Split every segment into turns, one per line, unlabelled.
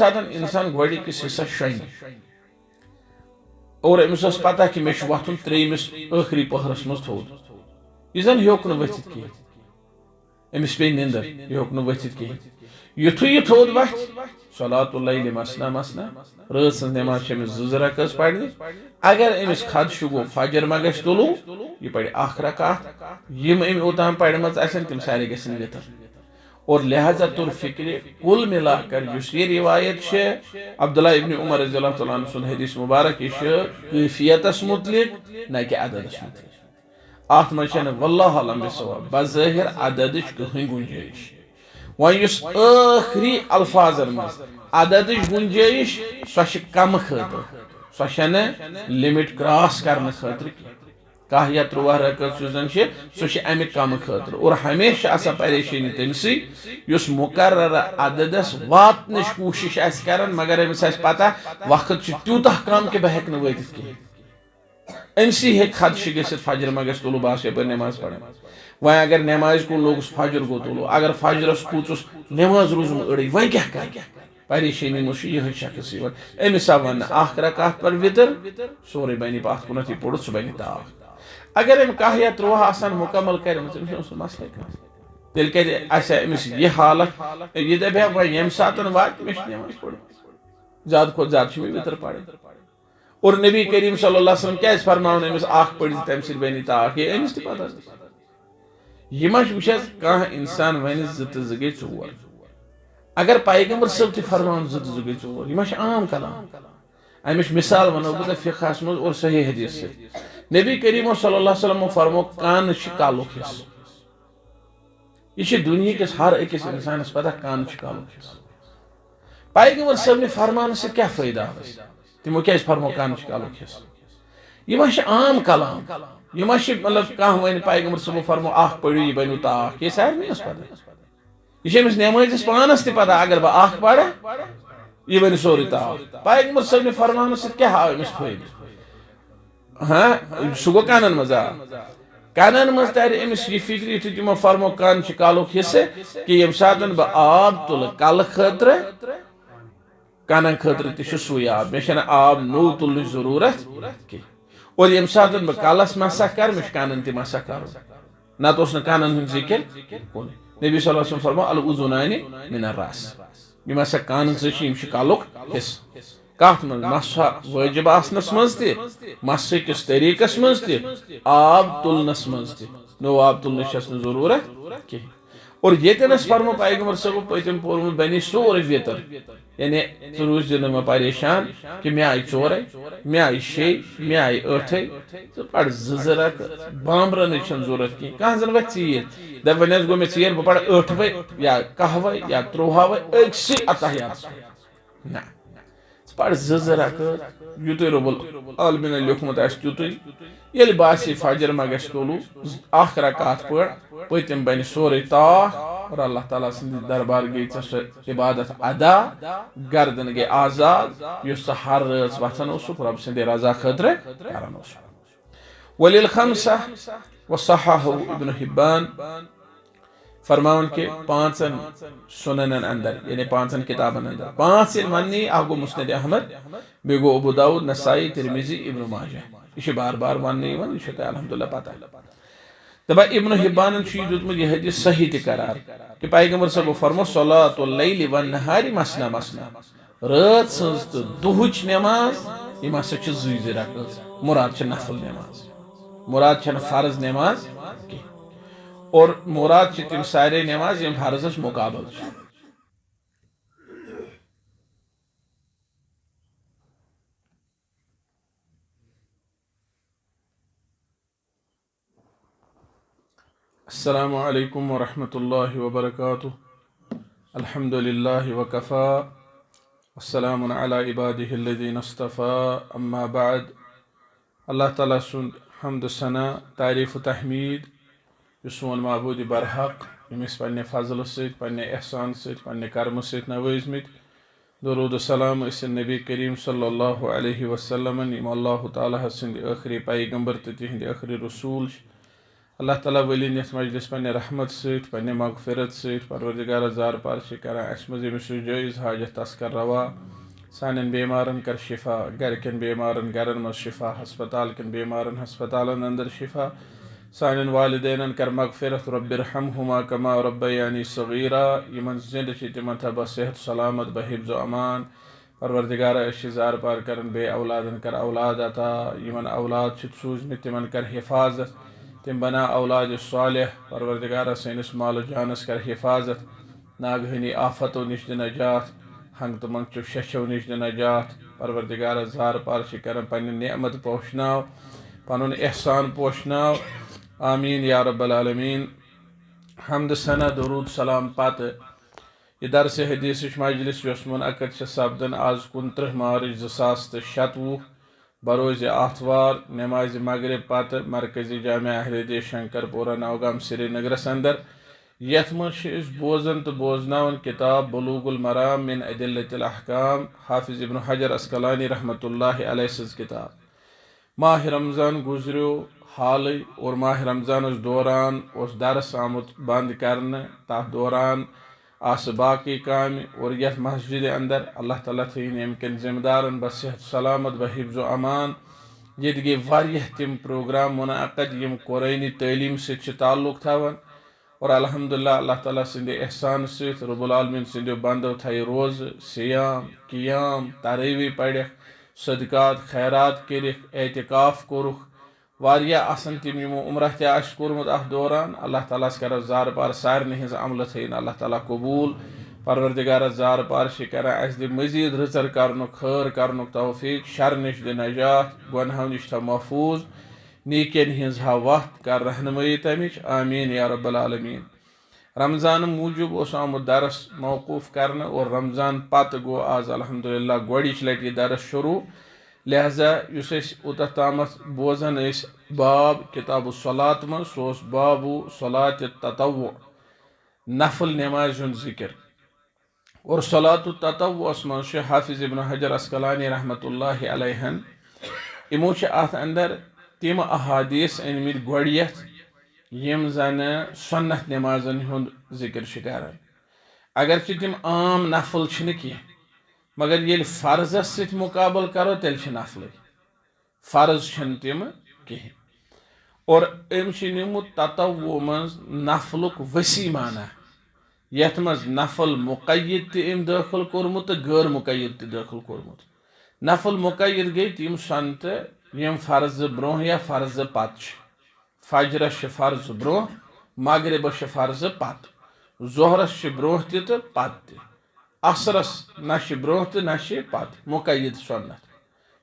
साथ इंसान गोड़ी किस हिस्सा शोन और अमिस पता कि मे वथुन त्रेमिस आखिरी पहरस मज थोद यह जन होक वथित कह अमिस पे निंदर यह होक वथित कह युथु यह थोद वथ सलातुल लैल मसना मसना रात सज नमाज अमिस ज़ रकात पढ़नी अगर अमिस खदश गो फजर मा गस तुलू यह पढ़ अख रकात यम अमि ओतान पढ़मज आसन तिम सारे गसन वितर और लिहाजा तुर फिक्र कुल मिलाकर ये रिवायत है अब्दुल्ला इब्न उमर रज़ियल्लाहु तआला अन्हु सुन हदीस मुबारक यह कैफियतस मुतलिक न कि अददस मुतलिक आत मशन वल्लाह अलम बिसवाब बज़ाहिर अददस कहीं गुंजाइश वन युस आखिरी अल्फाजर मज अददस गुंजाइश सो कम खतर सो लिमिट क्रॉस करने खतर कह या 13 रकात सो अमि कम खतर और हमेशा आसा परेशानी तमसी युस मुकर्रर अददस वातनच कोशिश आस करन मगर अमिस आस पता वक्त त्यूतः कम कि बह हेक वतित कह अमसी हे खदश गसित फजर मा गस तुलु बास यप नमाज पढ़ वह अगर नमाज को लोग फजर गो तुलु अगर फजरस कूचुस नमाज रोजुम अड़ी वह क्या कर परेशानी मुश यह शख्स अमिस वन अख रकात पर वितर सोरे बनी पात कुनत पोड़ सह बन ताक अगर अम कह या 13 आसान मुकम्मल कर मसले तेल कमिस यह हालत यह दपे वह यम सात वात मे नमाज पढ़ ज्यादा खुद ज्यादा वितर पढ़ और नबी करीम सल्लल्लाहु अलैहि वसल्लम क्या फरमान अमिस अख पढ़ तम सत बनी ताक ये अमिस पता यह वुस कह इंसान वन ज गई 4 अगर पैगंबर सब त फरमान ज गई 4 यह आम कलाम अमिश मिसाल वनो बह फिक़हस मज और सही हदीस से नबी करीम सल्लल्लाहु अलैहि वसल्लम फरमो कान कालुक हिस्स यह दुनिया किस हर अकिस इंसानस पता कान कालुक हिस्स पैगंबर सब ने फरमान से क्या फायदा तमो क्या फरमो कान कालुक हिस्स यह आम कलाम यह मतलब कह वन पैगंबर सब फरमो अख पढ़ो यह बनो ताक यह सारे पता यह नमाज पानस त पता अगर बह अख पढ़ यह बन सोरे ताक पैगंबर सब ने फरमान से क्या आव अमिस फायदा हाँ सह गो कानन मज कानन मज तर अमिस यह फिक्र यु तमो फरमो कान कालुक हिस्से कि यम सात बह आब तुल कल खतर कान खतर तुई आब मे आब नो तुल जरूरत कह और यम सात बह कलस मसा कर मे कानन त मसा कर नत कानन हूं जिक्र नबी सल्लल्लाहु अलैहि वसल्लम फरमा अल उज़ुनैनि मिनर रास यम हसा कानन सह कालुक हिस्स कत मज मसा वाजिब आसनस मज मस किस तरीकस मज आब तुलनस मज नो आब तुलन जरूरत कह और येतनस फरमो पैगंबर सब पतम पोर्मुत बनी सोरे वितर यानी ज रूज मे परेशान कि मे आई 4 मे आई 6 मे आई 8 तो पढ़ ज रकात बामरन जरूरत कह कह जन वह चीर दप वन गो मे चीर बह पढ़ 8 या 11 या 13 अक्सी अतहियात ना पढ़ ज रकात युत रब्बुल आलमीन लिखमुत तुत ये बासी फजर मा गस तुलू अख रकात पढ़ पतम बन सोरे ताक और अल्लाह ताला सद दरबार गई इबादत अदा गर्दन गई आजाद युस हर रात वथन रब सद रजा खतर करान वलिल खमसा वसहहु इब्न हिब्बान फरमान के 5 सुनन अंदर यानी 5 किताबन अंदर 5 वन्नी गो मुस्नद अहमद बे गो अबू दाऊद नसाई तिरमिजी इब्न माजा यह बार बार वन्नी यह अल्हम्दुलिल्लाह पता दबा इब्न हिब्बान दुतमुत यह हदीस सही करार कि पैगंबर सब फरमो सलातुल लैल वन नहारी मसना मसना रात सज तो दुहुच नमाज यम हसा ज रकात मुराद नफल नमाज मुराद फर्ज नमाज और मुराद तम सारे नमाज यम फर्जस मुकाबल अस्सलामु अलैकुम व रहमतुल्लाहि व बरकातुहू अल्हम्दुलिल्लाहि व कफ़ा वस्सलामुन अला इबादिहि अल्लज़ीना इस्तफ़ा अम्मा बाद अल्लाह ताला सुंद हम्द सना तारीफ़ तहमीद सोन माबूद बरहक यमिस पन्ने फजल सत पन्ने एहसान सत पन्ने कर्म सत नवाजमित दरूद सलाम नबी करीम सल्लल्लाहु अलैहि वसल्लम यम अल्लाह ताला सद आखिरी पैगंबर तो तिहंद आखिरी रसूल अल्लाह ताला वलीन यस मजलिस पन्ने रहमत सहित पन्ने मगफिरत सहित परवरदिगार जार पार करान अस मज यमिस जायज़ हाजत तस कर रवा सान बेमारन कर शिफा गरकन बेमारन गरन मज शिफा हस्पताल कन बेमारन हस्पतालन अंदर शिफा सान वालिदैन कर मगफिरत रब्बिरहमहुमा कमा रब्बयानी सगीरा यमन जिंद तिमन थब सेहत सलामत बहिफ्ज़ अमान परवरदिगार जार पार कर बे औलादन कर औलाद अता यमन औलाद सूजम तिमन कर हिफाजत तिम बना औलाद सालिह परवरदिगार सैनिस माल जानस कर हिफाजत नागहनी आफतों निश नजात हंग तो मंग शशो निश नजात परवरदिगार जार पार कर पन्ने नेमत पोशनाव पनुन एहसान पोशनाव आमीन या रब्बल आलमीन। हमद सना दरूद सलाम पात यह दरस हदीस मजलिस मुनअक़द सपदन आज 29 मार्च 2027 बरोज़ आतवार नमाज मगरिब पत मरकजी जामिया अहले शंकरपुरा नौगाम श्रीनगरस अंदर यथ मज बोजन तो बोजनावन किताब बुलूगुल मराम मिन अदिल्लतिल अहकाम हाफिज इब्न हजर अस्कलानी रहमतुल्लाहि अलैहि सज किताब। माह रमज़ान गुजरो हाल और माह रमज़ान दौरान उस दरस आमुत बंद करने तथ दौरान आस बाकी काम और यथ मस्जिद अंदर अल्लाह ताला थीन अमकन जिम्मेदारन बसेहत सलामत बहिफ्ज़ अमान ये गई वारियह तिम प्रोग्राम मुनअक़द यम कुरआनी तालीम से ताल्लुक थवन और अल्हम्दुलिल्लाह अल्लाह ताला सिंद एहसान से रब्बुल आलमीन सिंदो बंदो थई रोज़ सियाम कियाम तरावी पढ़ सदकात खैरात कर एतिकाफ कोरुख वारिया असन तिम यमो उम्रह ते आश कोरमुत अथ दौरान अल्लाह ताला कर जार पार सारन हिज अमल थीन अल्लाह ताला कबूल परवरदिगार जार पार कर अस दि मजीद रचर कर खैर कर तौफीक शर निश दि नजात गुनहों निश था महफूज नीकन हिज हा वक्त कर रहनुमाई तमिच आमीन या रब्बल आलमीन। रमज़ान मूजूब उस आमुत दरस मौकूफ करने और रमज़ान पत गो आज अल्हम्दुलिल्लाह गोड़िच लट यह दरस शुरू लिहाजा उत तामत बोजान बाब किताब सलात मं सो बाबू सलात ततव्वु नफल नमाज जिक्र और सलात ततव्वुस मं हाफिज इब्न हजर अस्कलानी रहमतुल्लाहि अलैहन इमो अत अंदर तिम अहादीस अनमित गोड़ियत यम जन सुन्नत नमाजन हुंद जिक्र करान अगर तिम आम नफल कह मगर ये फर्जस सत मुकाबल करो तेल नफल फर्ज तिम कहें और अम निमुत ततव्वु मज नफलुक वसी माना यथ मज नफल मुकय्यद तम दाखिल कोरमुत तो गैर मुकय्यद दाखिल कोरमुत। नफल मुकय्यद गई तिम सनत यम फर्ज ब्रोह या फर्ज पत फजरस फर्ज ब्रोह मगरिबस फर्ज पत जोहरस ब्रोह तो पत त असरस न ब्रोह तो न पत मुकय्यद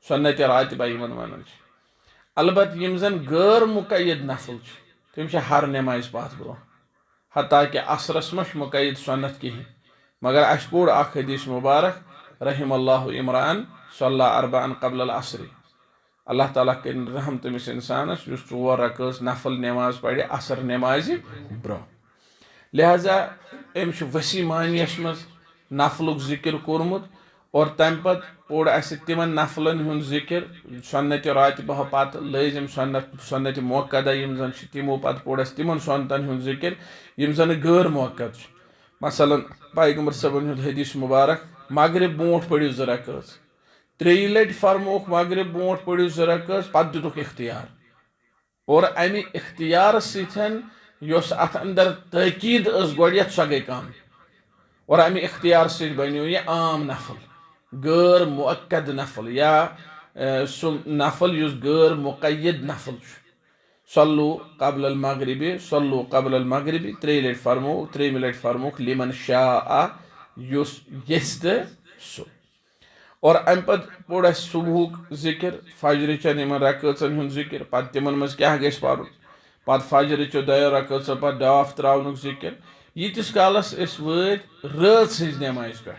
सुन्नत रातिबा यमन वन अलबत यम जन गैर मुकय्यद नफल तम हर नमाज पत ब्रोह हता कि असरस मश मुकय्यद सुन्नत कहें मगर अस पोर अख हदीस मुबारक रहिमल्लाहु इमरान सल्ला अरबान क़ब्ल अल असरी अल्लाह ताला कर रहम तमिस इंसानस युस 4 रकात नफल नमाज पढ़े असर नमाज ब्रोह। लिहाजा अम वसी मानियस मज नफलुक जिक्र कोरमुत और तम पत पोड़ अस तिमन नफलन हुंद जिक्र सुन्नत रातिबा पत लाजिम सुन्नत मुअक्कदा यम जन तिमो पत पोड़ अस तिमन सुन्नतन हुंद जिक्र यम जन गैर मुअक्कद मसलन पैगंबर सबन हुंद हदीस मुबारक मगरिब बोट पढ़ियो 2 रकात 3 लट फरमोख मगरिब बोट पढ़ियो 2 रकात पत दितुक इख्तियार और अमि इख्तियार सतन योस अत अंदर तकीद गोड़ियत सो गई कम और अमि इख्तियार से बनो यह आम नफल गैर मुअक्कद नफल या नफल युस गैर मुकय्यद नफल सल्लु क़ब्ल अल मगरिबी सल्लु क़ब्ल अल मगरिबी 3 लट फरमो 3 लट फरमोख लिमन शाअ युस यस्त सु और अम पत पोड़ अस सुबहुक जिक्र फजर चन यमन रकातन हुंद जिक्र पत तिमन मज क्या गस पढ़ुन पत फजर चो 2 रकात पत डाफ त्रावनुक जिक्र यीतिस कालस वत रात सज नमाज पे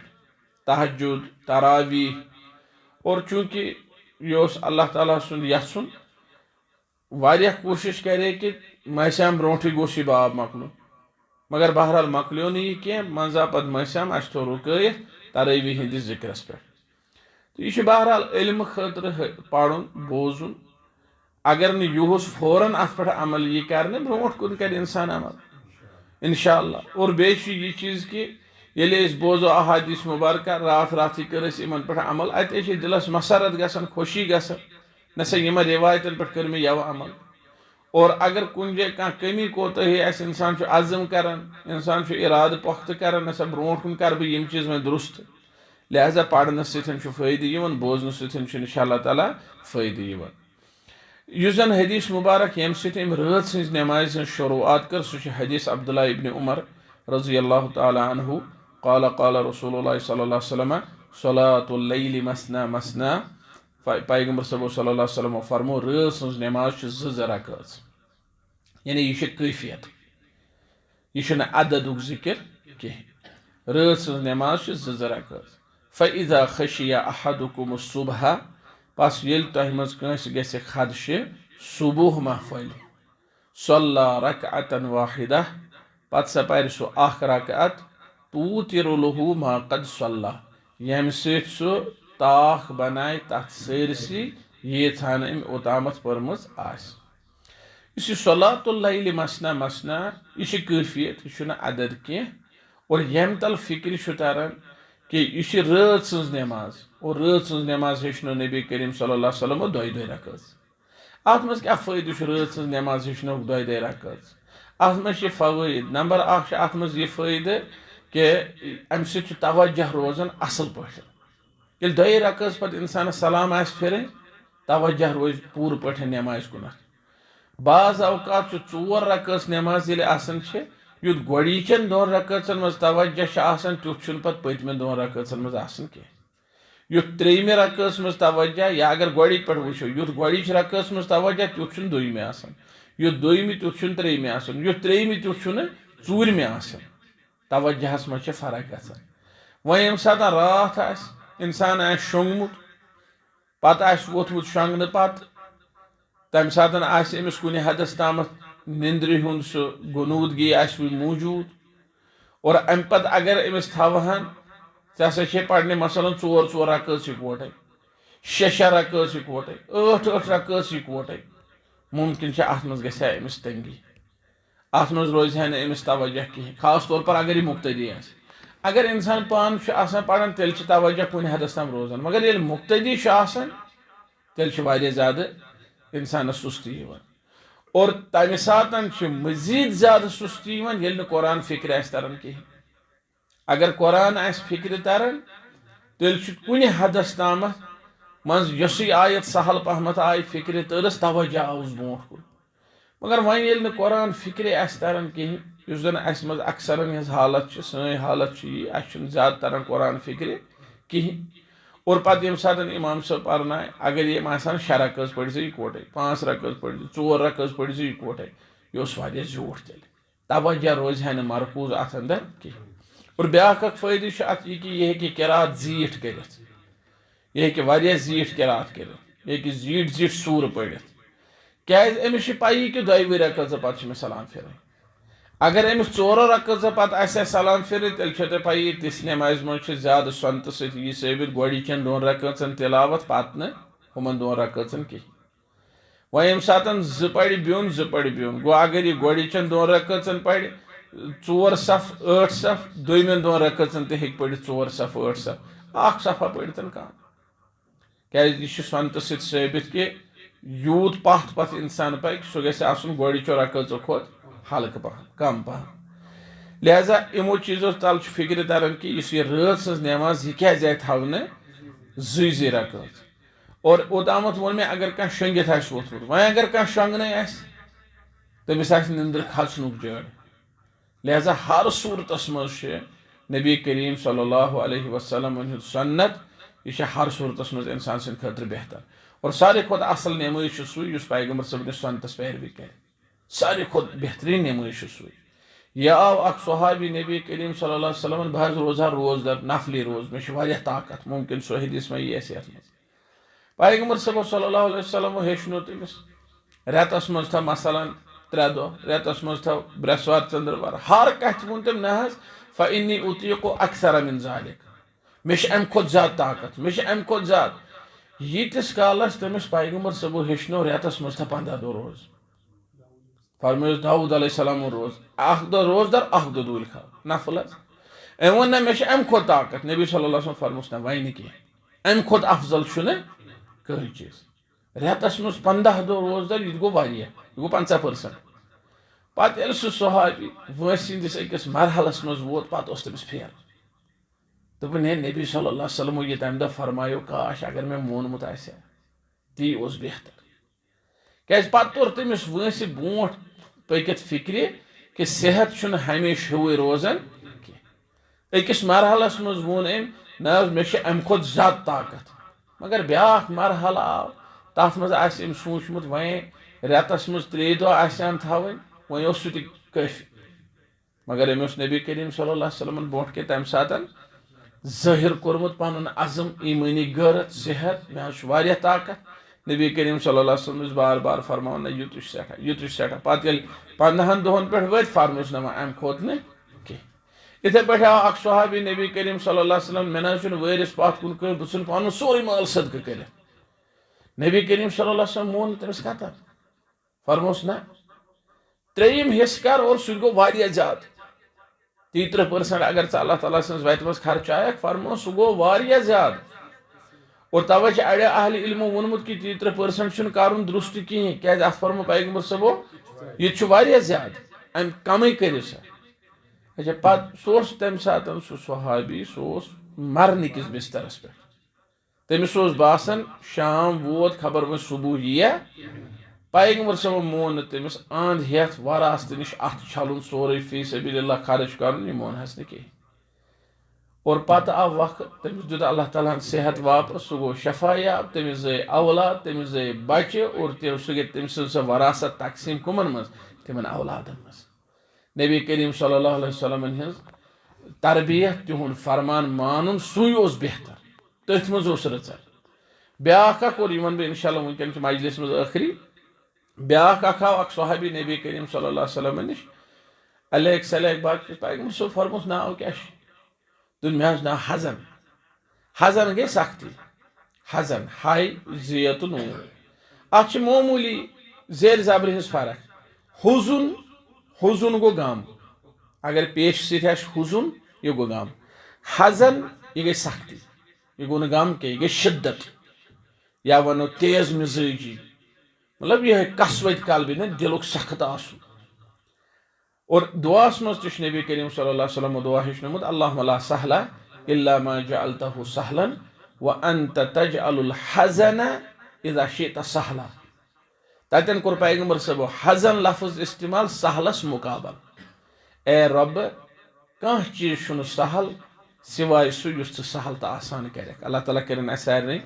तहज्जुद तरावी और चूंकि यह अल्लाह ताला सुन यसन वारिया कोशिश करे कि मसाम ब्रोठी गोश बाब मकलुन मगर बहरहाल मकलियो नहीं कह मजा पत मसाम अस थो रुकैत तरावी हंदिस जिक्रस पे तो यह बहरहाल इल्म खतर पढ़ुन बोजुन अगर न युहस फौरन अत पे अमल यह कर ब्रोट कुन कर इंसान अमल इंशाअल्लाह। और बे यह चीज़ कि ये बोजो अहादीस मुबारक रात रात कर इन पे अमल अत दिलस मसरत गसन खुशी गसन नसा यम रिवायतन पे कर मे यव अमल। और अगर कुन जाए कह कमी कोताही इंसान अज़म कर इंसान इराद पुख्त कर नसा ब्रोट कुन कर बह चीज़ वो दुरुस्त। लिहाजा पढ़ने फ़ायदे बोजन इंशाअल्लाह ताला फ़ायदे युस जन हदीस मुबारक यम रात सज नमाज शुरुआत कर सह हदीस अब्दुल्लाह इब्न उमर रज़ी अल्लाह तआला अन्हु क़ाल क़ाल रसूलुल्लाह सल्लल्लाहु अलैहि वसल्लम सलातुल लैल मसना मसना। पैगंबर सल्लल्लाहु अलैहि वसल्लम फरमो रात सज नमाज ज़ रकात यानी यह कैफियत यह अदद जिक्र कह रात सज नमाज ज़ रकात। फ़इज़ा खशिया अहदुकुम सुबह पस ये तह मज गस खदशे सुबह महफल सल्ला रकअतन वाहिदा पत सा पर सह अख रकअत तूतिरु लहु मा कद सल्ला यम सह ताख बनाए तथ सरसी ये थान अम ओतामत परमज आस। इस सलातुल लैल मसना मसना यह कैफियत यह अदद कह। और यम तल फिक्र तरन कि यह रात सज नमाज और रात सज नमाज हेचनो नबी करीम सल्लल्लाहु अलैहि वसल्लम दोय दोय रकात। अत मज क्या फ़ायदे रात सज नमाज हेचनो दोय दोय रकात अत मज फ़वाइद नंबर अख अत मज यह फ़ायदे कि अम सह तवज्जह रोजान असल पे ये दोय रकात पे इंसान सलाम आस फिर तवज्जह रोज पूर पे नमाज कुन। बाज़ अवकात चोर रकात नमाज ये युत गोचन दोन रकातन मज तवज्जह तुथ पे पतम दोन रकातन मज कह युत त्रेम रकात मज तवज्जह या अगर गोड़ पे वो युत गोच रकात मज तवज्जह तुथ दोयमे युत दोयम तुथ त्रेम युत त्रेम तुथ चूरमे तवज्जहस मज फर्क ग। वह यम सात रात इंसान शोंगमुत पत वोथमुत शंगन पत तम सात अमिस कुन हदस ताम निंद्र हुंद सह गुनूदगी मौजूद। और अम पत अगर अमिस थवहन ऐसा पढ़ने मसलन चोर चोर रकात इकवटे शे शे रकात इकवटे आठ आठ रकात इकवटे मुमकिन अत मज गया अमिस तंगी अत मज रोज अमिस तवज्जह कहें खास तौर पर अगर यह मुक्तदी अगर इंसान पान पढ़ान तेल तवज्जह कुन हदस तम रोजान मगर ये मुक्तदी तेल ज्यादा इंसान सुस्ती। और तमि सात मजीद ज्यादा सुस्ती ये कुरान फिक्र तरन कहें। अगर कुरान फिक्र तरन तेल कुन हदस ताम मज यसी आयत सहल पहमत आय फिक्र तरस तवज्जह आउस ब्रोट कुन। मगर वह ये कुरान फिक्र तरन कहें उस जन मज अक्सर हालत सन हालत ज्यादा तरन कुरान फिक्र कहें। और पत ये सात इमाम साहब पर्नाए अगर ये शे रकात पढ़ इकवटे 5 रकात पढ़ 4 रकात पढ़ इकवटे यह झूठ तेल तवज्जह रोज है मरकूज अत अंदर कहें। और ब्याक फ़ायदे अत कि यह हेकि किरात जीठ कर यह जीठ किरात कर यह जीठ जीठ सूर पढ़ क्या अमिस पई कि 2 रकात पे मे सलाम फिर। अगर अमिस 4 रकात पे सलाम फिर तेल पई तिस नमाज मज ज्यादा सनत सही साबित गोचन 2 रकातन तिलावत पत न हुमन 2 रकातन कहें। वह यम सात पढ़ ब्योन 2 पढ़ ब्योन गो अगर यह गोचन 2 रकातन पढ़ 4 सफ 8 सफ दोयमें 2 रकातन ते हेक पढ़ 4 सफ 8 सफ अख सफा पढ़तन कह क्या सनत साबित कि यूत पथ पथ इंसान पे सह गो गोचो रकात खोत हल्क पहन कम पहन। लिहाजा इमो चीज़ों तल फिक्र तरन कि यह रात सज नमाज यह क्या जाए थवने 2 रकात। और ओतामत वो मे अगर कह शंगित वोथमुत वह अगर कह शंगन तमिस निंद्र खचनुक जड़। लिहाजा हर सूरत मज नबी करीम सल्लल्लाहु अलैहि वसल्लम सन्नत यह हर सूरत मज इंसान सद खतर बेहतर। और सारे खुद असल नमाज सह पैगंबर सब सन्नतस पैरवी कर सारे खुद बेहतरीन नमाज सह। यह आव अख सहाबी नबी करीम सल्लल्लाहु अलैहि वसल्लम बह रोजा रोजदार नफली रोज मे ताकत मुमकिन सो हदीस में यह पैगंबर सब सल्लल्लाहु अलैहि वसल्लम हेचनो तमिस रेतस मज था मसलन 3 दो रेतस मज था ब्रसवार चंद्रवार हर कथ वो तम न फ़इन्नी उतीक़ु अक्सर मिन ज़ालिक मे अम खुद ज्यादा ताकत मे अम खुद ज्यादा यीतिस कालस तमिस पैगंबर सबो हेचनो रेतस मज 15 दो रोज फरमायो दाऊद अलैहिस्सलाम रोज अख दो रोज दर अख दो दूल खा नफल अम वन मे अम खो ताकत नबी सल्लल्लाहु अलैहि वसल्लम फरमोस ना वन की अम खो अफजल शुने कह चीज रेतस मज 15 दो रोज दर यह गो वारिया यह गो 50%। पत सह सहाबी वंसिस अकिस मरहलस मज वोत पत तमिस फेर दोपन हे नबी सल्लल्लाहु अलैहि वसल्लम ये तम दह फरमायो काश अगर मे मोनमुत आसे ती ओस बेहतर क्या पत तोर तमिस वंस ब्रोट पकित फिक्र कि सेहत छुन हमेशा हुए रोजान अकिस मरहलस मज वोन अम ना मे अम खुद ज्यादा ताकत मगर ब्याख मरहल आव तथ मज अम सोचमुत वह रेतस मज 3 दह आम थवन वह सह काफी मगर अम नबी करीम सल्लल्लाहु अलैहि वसल्लम ब्रोट के तम सात ज़ाहिर कोरमुत पन अज़म ईमानी गैरत सेहत मे ताकत नबी करीम सल्लल्लाहु अलैहि वसल्लम बार बार फरमान युत सठा पत 15 दोहन पे वो फरमोस ना अम खोत न इथे पे आव अख सहाबी नबी करीम सल्लल्लाहु अलैहि वसल्लम मे ना वरिस पत कुन कर बह पन सोरे माल सदका कर नबी करीम सल्लल्लाहु अलैहि वसल्लम मोन तमिस कत फरमोस ना 3 हिस्स कर और सह गो वारिया ज्यादा 30% अगर अल्लाह ताला सन्स वत मज खर्च आयक फरमो सह गो वारिया ज्यादा और तवे अड़े अहल इल्मो वोनमुत कि 30% कर दुरुस्त कहें क्या अत फरमो पैगंबर सबो यह वारिया ज्यादा अम कम कर अच्छा पत सह तम सात सह सहाबी सह मरन किस बिस्तरस पे तमिस बासान शाम वोत खबर वो सुबह यिया पैगंबर सब मोन तमिस अंध हेथ वरास्त नश अत छलुन सोरे फी सबिलिल्लाह खर्च कर मोन हस न कहें और पत आव वक्त तमिस दुत अल्लाह ताला सेहत वापस सह गो शफायाब तमिस जय औलाद तमिस जय बच्चे और सह गई तम सह वरासत तकसीम कुमन मज तिमन औलादन मज नबी करीम सल्लल्लाहु अलैहि वसल्लम हज तरबियत तिहुन फरमान मानुन सुई ओस बेहतर तथ मज ओस रचर ब्याख और वन बह इंशाल्लाह वनकन मजलिस मज आखिरी ब्याख आव अख सहाबी नबी करीम सल्लल्लाहु अलैहि वसल्लम नश अलैक सलैक बाकी पैगंबर सो फरमोस नाव क्या दुन मे ना हजन हजन गई सख्ती हजन हाय जियत नून अत मामूली जेर जबर हज फर्क हुजुन हुजुन गो गम अगर पेश सत हुजुन यह गो गम हजन यह गई सख्ती यह गो गम के यह गई शिद्दत या वनो तेज मिजाजी मतलब यह कसवत कल्बि न दिलुक सख्त आसुन और दुआस मज तुश नबी करीम सल्लल्लाहु अलैहि वसल्लम दुआ हेचनमुत अल्लाहुम्मा ला सहला इल्ला मा जअलतहु सहलन व अंत तजअलुल हज़न इज़ा शिअता सहला ततन कोर पैगंबर सब हज़न लफ्ज इस्तेमाल सहलस मुकाबल ए रब कह चीज शुन सहल सिवाय सु युस सहल तो आसान करे अल्लाह ताला करन सारे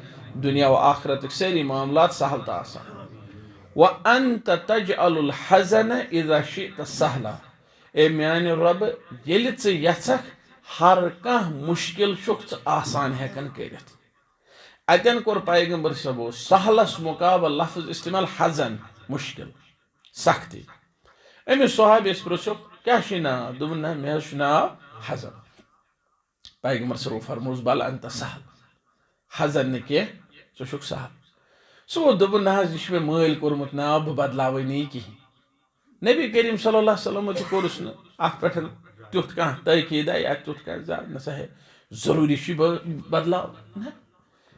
दुनिया व आखिरत सारी मामलात सहल तो आसान व अंत तजअलुल हज़न इज़ा शिअता सहला ए म्यान रब ये यचक हर कह मुश्किल चुक आसान हेकन कर अतन कोर पैगंबर सबो सहलस मुकाबल लफ्ज इस्तेमाल हज़न मुश्किल सख्ती अमिस सहाबीस प्रुछो क्या नाव दोपन ना मे नाव हज़न पैगंबर सबो फरमोस बल अंत सहल हज़न न कह षुक सहल सो दोपन ना यह मे मल कोरमुत नाव बह बदलाव नी कहें नबी करीम सल्लल्लाहु अलैहि वसल्लम तो कोरस न अत पे तुथ कह तकीदा या तुथ कह न सह जरूरी बदलाव न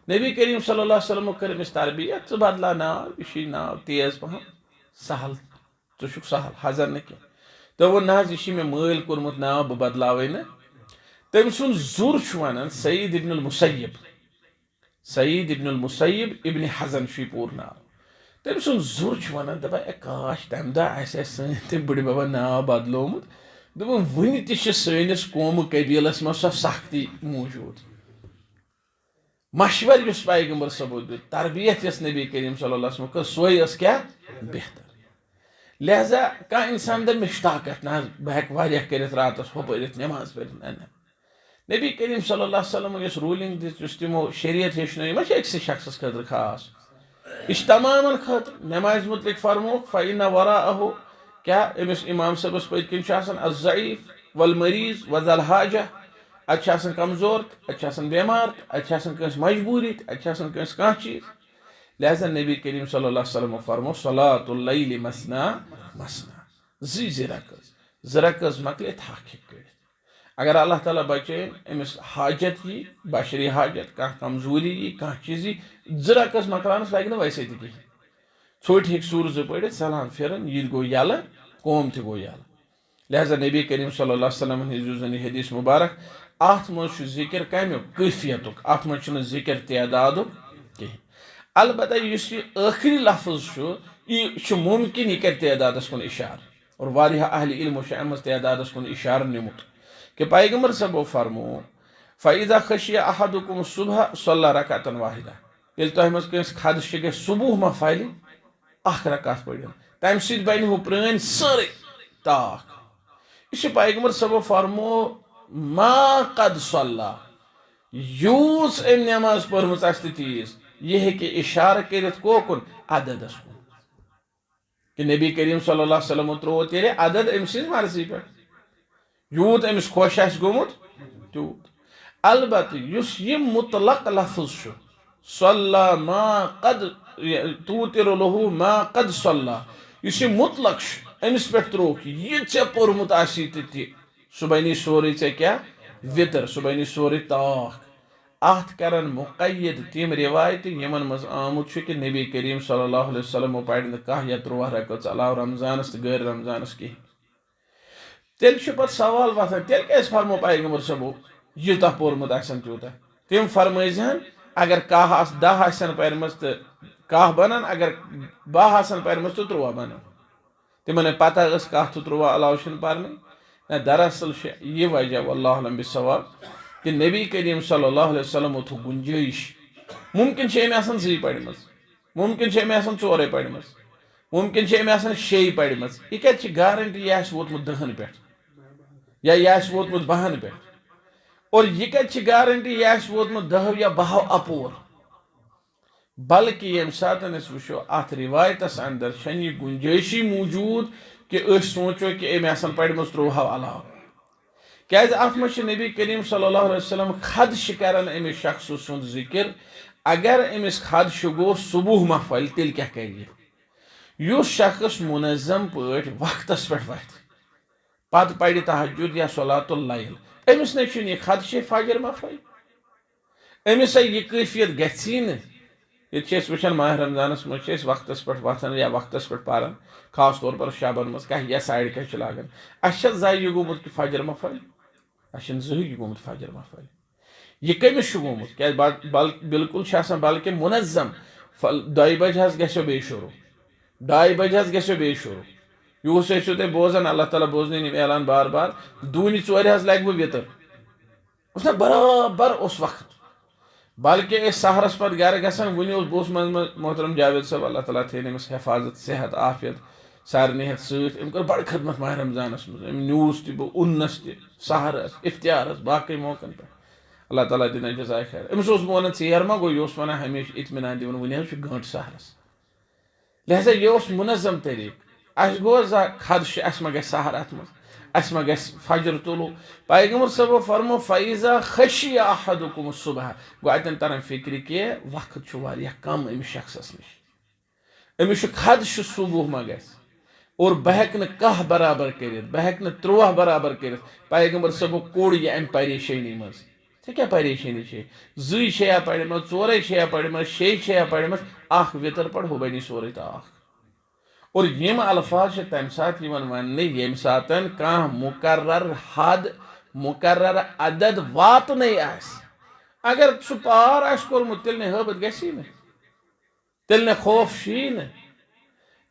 नबी करीम सल्लल्लाहु अलैहि वसल्लम कर अमिस तरबियत बदला नाव यह नाव तेज पहन सहल षुक सहल हज़न न कह तो वो ना यह मे मल कोरमुत नाव बह बदलाव न तम सुन जुर वन सईद इब्नुल मुसय्यब इब्न हज़न पूर नाव तम सुन जुर वन दपा काश तम दह सन बुढ़ बाबा नाव बदलोमुत दोपन वन तस कौम कबीलस मज सो सख्ती मौजूद मशवर युस पैगंबर सबो तरबियत यस नबी करीम सल्लल्लाहु अलैहि वसल्लम सोस क्या बेहतर लिहाजा कह इंसान दप मे ताकत ना बह कर रातस होपर नमाज पढ़ नबी करीम सल्लल्लाहु अलैहि वसल्लम यस रूलिंग दिस तमो शरीयत हेचन यह अक्स शख्स खतर खास यह तमाम खत नमाज मुतलिक फरमो फ़इन्ना वराअहु क्या अमिस इमाम सबस पत्किन अज़्ज़ईफ़ वल मरीज़ व ज़ल हाजा अत कमजोर अत बेमार अत मजबूरी कह चीज लिहाजा नबी करीम सल्लल्लाहु अलैहि वसल्लम फरमो सलातुल लैल मसना मसना ज़रकज़ मकले थक कर अगर अल्लाह ताला बचे अमिस हाजत यी बशरी हाजत कह कमजोरी यी कह चीज यी ज़रकज़ मकलानस लगे ना वैसे कहीं छोट हे सूर जो पढ़ सलान फिरन यह गो यल कौम तह गो यल लिहाजा नबी करीम सल्लल्लाहु अलैहि वसल्लम हदीस हदीस मुबारक अत मज जिक्र कमुक कैफियतुक अत मज जिक्र तदादुक कहीं अलबत्ता इस आखिरी लफ्ज यह मुमकिन यह कर तदादस कुन इशार और वारिया अहल इल्म अम तदादस कुन इशार निमुत कि पैगम्बर सबो फरमो फ़ैज़ा खशिया अहदुकुम सुबह सल्ला रकातन वाहिदा ये तह मज कस खदश ग सुबह मा फैल अख रकात पड़न तम सि बन हु प्रान सारे ताक यह पैगम्बर सबो फरमो मा कद सल्ला यूस अम नमाज पर्म तीज यह हेकि इशार कर कोकुन अददस कुन कि नबी करीम सल्लल्लाहु अलैहि वसल्लम त्रो तेरे अदद अम सि मर्जी पे यूत अमिस खुश गोमुत तूत अलबत्ते युस यह मुतलक लफ्ज सल्ला मा कद तूतिर लहु मा कद सल्ला युस यह मुतलक अमिस पे त्रोक यह ऐ पोर्मुत आसी ति सह बनी सोरे ऐ क्या वितर सह बनी सोरे ताक अत करन मुक़य्यद तिम रिवायत यमन मज आमुत कि नबी करीम सल्लल्लाहु अलैहि वसल्लम पढ़ कह या 3 रकअत अलाव रमजानस तो गैर रमजानस कहीं तेल पे सवाल वथान तेल क्या फरमो पैगम्बर सबो यूत पोर्मुत तूत तम फरमाइन अगर कह 10 पर्म तो कह बनन अगर 12 पर्म तो 3 बनन तिमन पता कह तो 3 अलाव पर्न ना दरअसल यह वजह वल्लाहु अलम बिस्सवाब कि नबी करीम सल्लल्लाहु अलैहि वसल्लम थो गुंजाइश मुमकिन अम 2 पढ़म मुमकिन अम 4 पढ़म मुमकिन अम 6 पढ़म यह कत गारंटी यह वोतमुत 10 पे या यह वोतमुत 12 पे और यह कत गारंटी यह वोतमुत 10 या 12 अपोर बल्कि ये सात वो अत रिवायतस अंदर यह गुंजाइशी मौजूद कि सोचो कि अम पढ़म 3 अलाव क्या अत मज नबी करीम सल्लल्लाहु अलैहि वसल्लम खदश करान अमिस शख्स सुंद जिक्र अगर अमिस खदश गो सुबह मा फल तेल क्या कर युस शख्स मुनज़्ज़म पे वक्तस पे वथ पत पढ़ तहज्जुद या सलातुल लैल अमिस न खदश फजर मा फल अमिस यह कैफियत गसी ये वुचान माह रमजानस मज वक्तस पे वथन या वक्तस पे पारान खास तौर पर शबन मज कह या साइड क्या लागान अस जय गोमुत कि फजर मा फल अस जहन गोमुत फजर मा फल यह कमिस गोमुत क्या बिल्कुल बल्कि मुनज़्ज़म 2 बजे गो बे शुरू 2 बजे गो बे शुरू यूस तुम बोजान अल्लाह ताला बोजन ऐलान बार बार 2 4 लग वितर उस बराबर उस वक्त बल्कि सहरस पे गर गसान वो बोस मोहतरम जावेद साहब अल्लाह ताला थेन अमिस हिफाजत सेहत आफियत सारे हेत सम कर बड़ खदमत माह रमजानस मज न्यूज तह उन्नस सहरस इफ्तियारस बाकी मौकन पे अल्लाह ताला दिन जज़ाए खैर अमिस वन ेर मा गो यह वन हमेशा इत्मिनान दिवन वन गंट सहरस लिहाजा यह मुनज़्ज़म तरीक अस गो खदश अस मा ग सहर अत मज अस मा ग फजर तुलो पैगम्बर सबो फरमो फ़ैज़ा खशिया अहदुकुम सुबह गो अतन तरन फिक्र कि वक्त कम अमिस शख्स नश अमिस खदश सुबह मा ग और बह हेक कह बराबर कर बह हेक 3 बराबर कर पैगम्बर सबो कोड़ यह अम परेशानी मज क्या परेशानी 2 6 पढ़म 4 6 पढ़म 6 6 पढ़म अख वितर पढ़ हो बनी सोरे ताख और यम अल्फाज तम सात वन ये सात कह मुकर्रर हद मुकर्रर अदद वातन अगर सह पार कोर्मुत तेल हबत गसी तेल खौफ शी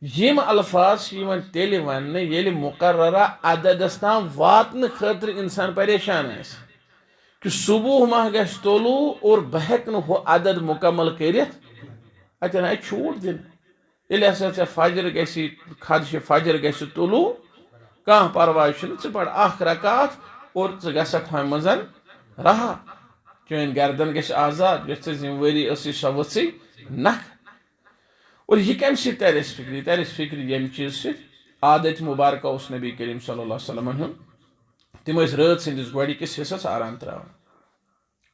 यम अल्फाज तेल वन ये मुकर्रर अददस ताम वातन खतर इंसान परेशान कि सुबह मा ग तोलू और बह हेक अदद मुकम्मल कर अतन आय छूट दिन ये हसा फजर गसी खदश फजर गस तुलू कह परवाह पढ़ 1 रकात और गसक हम मजन रहा चन गर्दन गस आजाद ये जिम्मेवारी सो वसी नख और यह कम तरस फिक्र यम चीज आदत मुबारक उस नबी करीम सल्लल्लाहु अलैहि वसल्लम तिम रत सदिस गोड़िकिस हिस्सस आराम त्रावान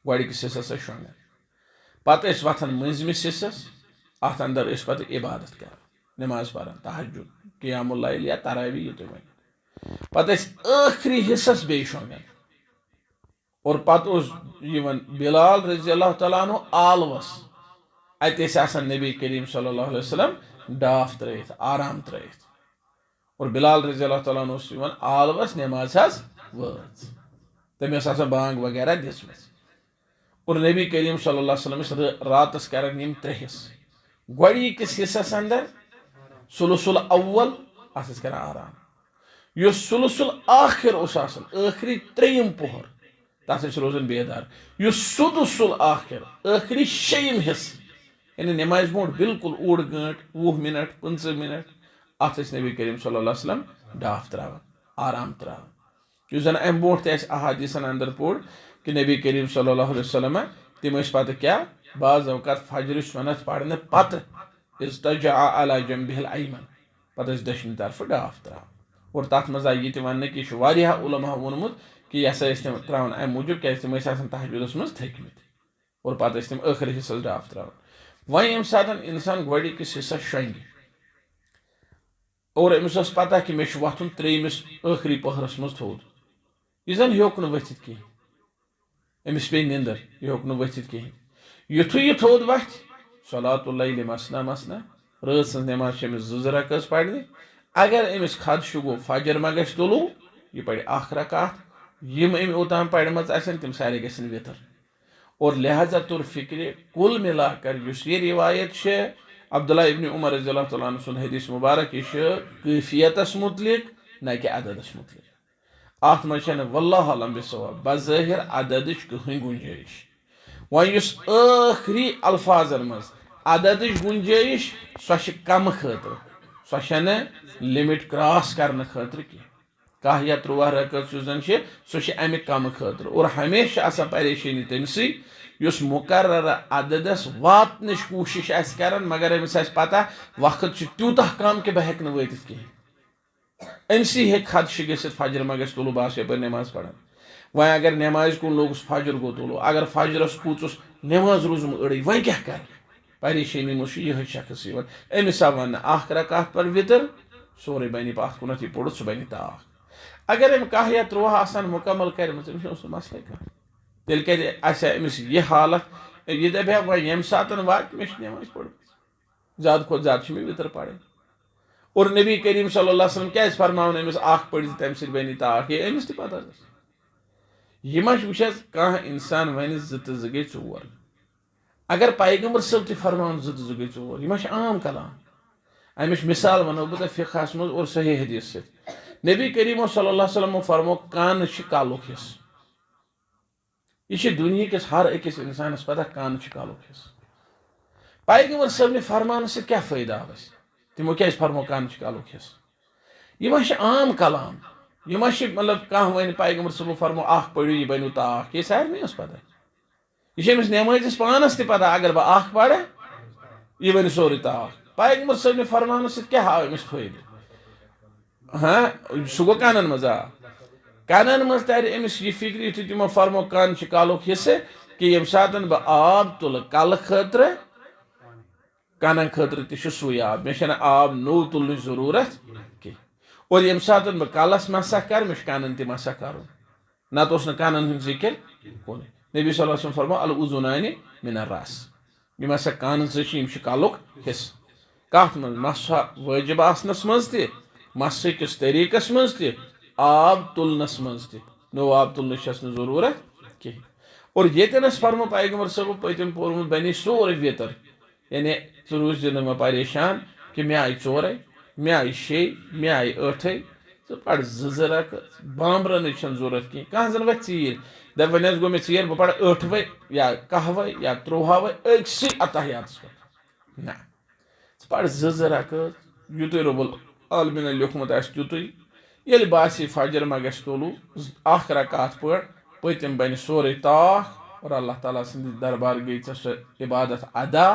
गोड़िकिस हिस्सस शोंगन पत वथन मजमिस हिस्सस अत अंदर पत इबादत कर नमाज पढ़ान तहज्जुद क़ियामुल लैल या तरावी ये तुम पत आखिरी हिस्सस बे शोंगन और पत बिलाल रज़ी अल्लाह तआला अन्हु आलवस अत नबी करीम सल्लल्लाहु अलैहि वसल्लम डाफ त्रयित आराम त्रयित और बिलाल रज़ी अल्लाह तआला अन्हु आलवस नमाज वाज तमिस बांग वगैरह दिसमस और नबी करीम सल्लल्लाहु अलैहि वसल्लम रातस करन यम त्रे हिस्स गोड़िकिस हिस्सस अंदर सुलुसुल अव्वल अस कर आराम यो सुलुसुल आखिर आखिरी त्रेयम पोहर तथ रोजन बेदार यो सुदुसुल आखिर आखिरी शेयम हिस्स यानी नमाज ब्रोट बिल्कुल 1 घंट 20 मिनट 15 मिनट अत नबी करीम सल्लल्लाहु अलैहि वसल्लम डाफ त्रावान आराम त्रावान जन अम ब्रोट अहादीसन अंदर पोर कि नबी करीम सल्लल्लाहु अलैहि वसल्लम तिम पत क्या बाज अवकात फजर सुन्नत पढ़ने पत इस्तजा अला जंबिल अयमन पत दशनी तरफ डाफ त्रावान और तथ मज आई ये वन कि उलमा वोनमुत कि यह त्रावान अम मूजूब क्या तिम तहज्जुदस मज थकमित और पत तिम आखिर हिस्सस डाफ त्रावान वह यम सात इंसान गोड़िकिस हिस्सस शंग और अमिस पता कि मे वथुन त्रेयमिस आखिरी पहरस मज थोद यह जन हेक वथित कहें अमिस पे निंदर यह हेक वथित कहें युथु यह थोद वथ सलातुल लैल मसना मसना रात सज नमाज अमिस 2 रकात पढ़ने अगर अमिस खदश गो फजर मा गश तुलू यह पढ़ 1 रकात यम अम ओतान पढ़मच तम सारे गन वितर और लिहाजा तुर फिक्र कुल मिलाकर ये रिवायत अब्दुल्ला इब्न उमर रज़ियल्लाहु तआला अन्हु सुन हदीस मुबारक यह कैफियतस मुतलिक न कि अददस मुतलिक अत मज वल्लाह अलम बिसवाब बज़ाहिर अददच कहीं गुंजाइश वन आखिरी अल्फाजन मज अददच गुंजाइश सो कम खतर सो लिमिट क्रॉस करने खतर की 10 या 13 रकात सो अमि कम खतर और हमेशा आसान परेशानी तमसी युस मुकर्रर अददस वातनच कोशिश कर मगर अमिस पता वक्त तूत कम कि बह हेक वत कहें अमसी हे खदश गसित फजर मा गस तुलु बस यप नमाज पढ़ान वह अगर नमाज कुन लोगस फजर गो तुलु अगर फजरस कूचुस नमाज रोजम अड़ वह क्या कर परेशानी मुझ यह शख्स अमिस वन 1 रकात पर वितर सोरे बन अत कुन पोड़ सह बन ताक अगर अम 10 या 13 आसान मुकम्मल कर मसले कह तेल कमिस यह हालत यह दपा वह यम सात वात मे नमाज पढ़ ज्यादा खुद ज्यादा मे वितर पढ़ और नबी करीम सल्लल्लाहु अलैहि वसल्लम क्या फरमान अमिस पढ़ तम सत बन ताक ये अमिस तह पता यह वह कह इंसान वन 2 गई 4 अगर पैगम्बर सब तह फरमान 2 गई 4 यह आम कलाम अमिश मिसाल वनो बह फिक़हस मज और सही हदीस सत नबी करीम सल्लल्लाहु अलैहि वसल्लम फरमो कान कालुक हिस्स यह दुनिया किस हर अकिस इंसानस पता कान कालुक हिस्स पैगम्बर सब फरमान से क्या फायदा तिमो क्या फरमो कान कालुक हिस्स यह आम कलाम यह मतलब कह वन पैगम्बर सब फरमो पढ़ू यह बनो ताक यह सारे पता यह नमाज पानस तह पता अगर बह पढ़ यह बन सोरे ताक पैगम्बर सब फरमान से क्या आव अमिस फायदे हाँ सह गो कानन मज कानन मज तर अमिस यह फिक्र यु तमो फरमो कान कालुक हिस्से कि यम सात बह आब तुल कल खतर कानन खतर तह सुई आब मे आब नो तुलने जरूरत कह और यम सात बह कलस मसा कर मे कानन तह मसा कर नत कानन जिक्र कुन नबी सल्लल्लाहु अलैहि वसल्लम फरमो अल उज़ुनानि मिनर रास यम हसा कान कालुक हिस्स कत मज मसा वाजिब आसनस मज तह मस किस तरीकस मज तह आब तुलनस मज तह नो आब तुलने जरूरत कह और येतनस फरमो पैगम्बर सब पतम पोर्मुत बनी सोरे वितर यानी रूज मे परेशान कि मे आई 4 मे आई 6 मे आई 8 पढ़ 2 रकात बामरन जरूरत कह कह जन वह चीर दप वन गो मे चीर बह पढ़ 8 या 11 या 13 अक्सी अतहियात ना पढ़ 2 रकात युत रबुल आलमीन लिखमुत तुत ये बासी फजर मा गश तुलू 1 रकात पढ़ पतम बन सोरे ताक और अल्लाह ताला सद दरबार गई सो इबादत अदा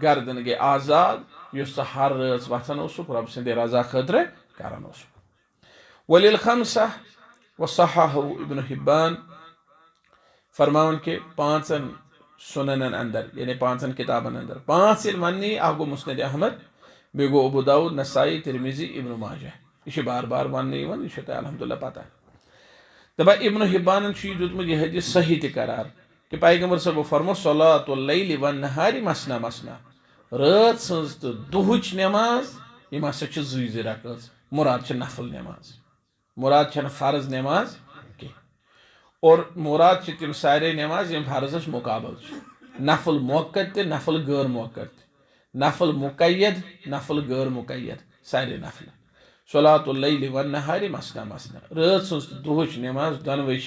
गर्दन गई आजाद युस हर रात वथन रब सद रजा खतर करान वलिल खमसा वसहहु इब्न हिब्बान फरमान के 5 सुननन अंदर यानी 5 किताबन अंदर 5 वन अह गो मुस्नद अहमद बे गो अबू दाऊद नसाई तिरमिजी इब्न माजा यह बार बार वन यह अल्हम्दुलिल्लाह पता दपा इब्न हिब्बान दुतमुत यह हदीस सही तरार कि पैगंबर सब फरमो सलातुल लैलि वन नहारि मसना मसना रात सज तो दुहुच नमाज यम हसा जुज रकात मुराद नफल नमाज मुराद फर्ज नमाज कह और मुराद तम सारे नमाज यम फर्जस मुकाबल नफल मौकत ते नफल गैर मौकत नफल मुकैयद नफल गैर मुकैयद सारे नफल सलातुल लैलि वन नहारि मसना मसना रात सज तो दुहुच नमाज दोनवे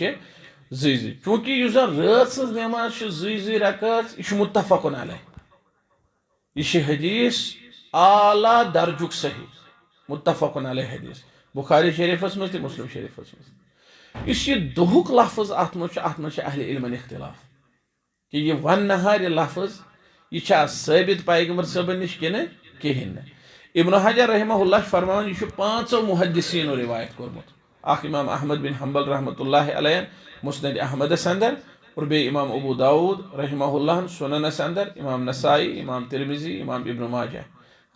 जुज चूंकि रात सज नमाज जुज रकात यह मुत्तफकुन अलैह यह हदीस आला दर्जुक सही मुत्तफकुन अलैह हदीस बुखारी शरीफस मज मुस्लिम शरीफस मज यह दुहुक लफ्ज अत मज अहले इल्मन इख्तिलाफ कि यह वन नहार लफ्ज यह साबित पैगंबर सबन निश कहें इब्न हजर रहमहुल्लाह फरमान यह 5 मुहद्दिसीनो रिवायत कोरमुत अख इमाम अहमद बिन हंबल रहमतुल्लाह अलैह मुस्नद अहमद अंदर और बे इमाम अबू दाऊद रहमहुल्लाह सुनन अंदर इमाम नसाई इमाम तिरमिजी इमाम इब्न माजा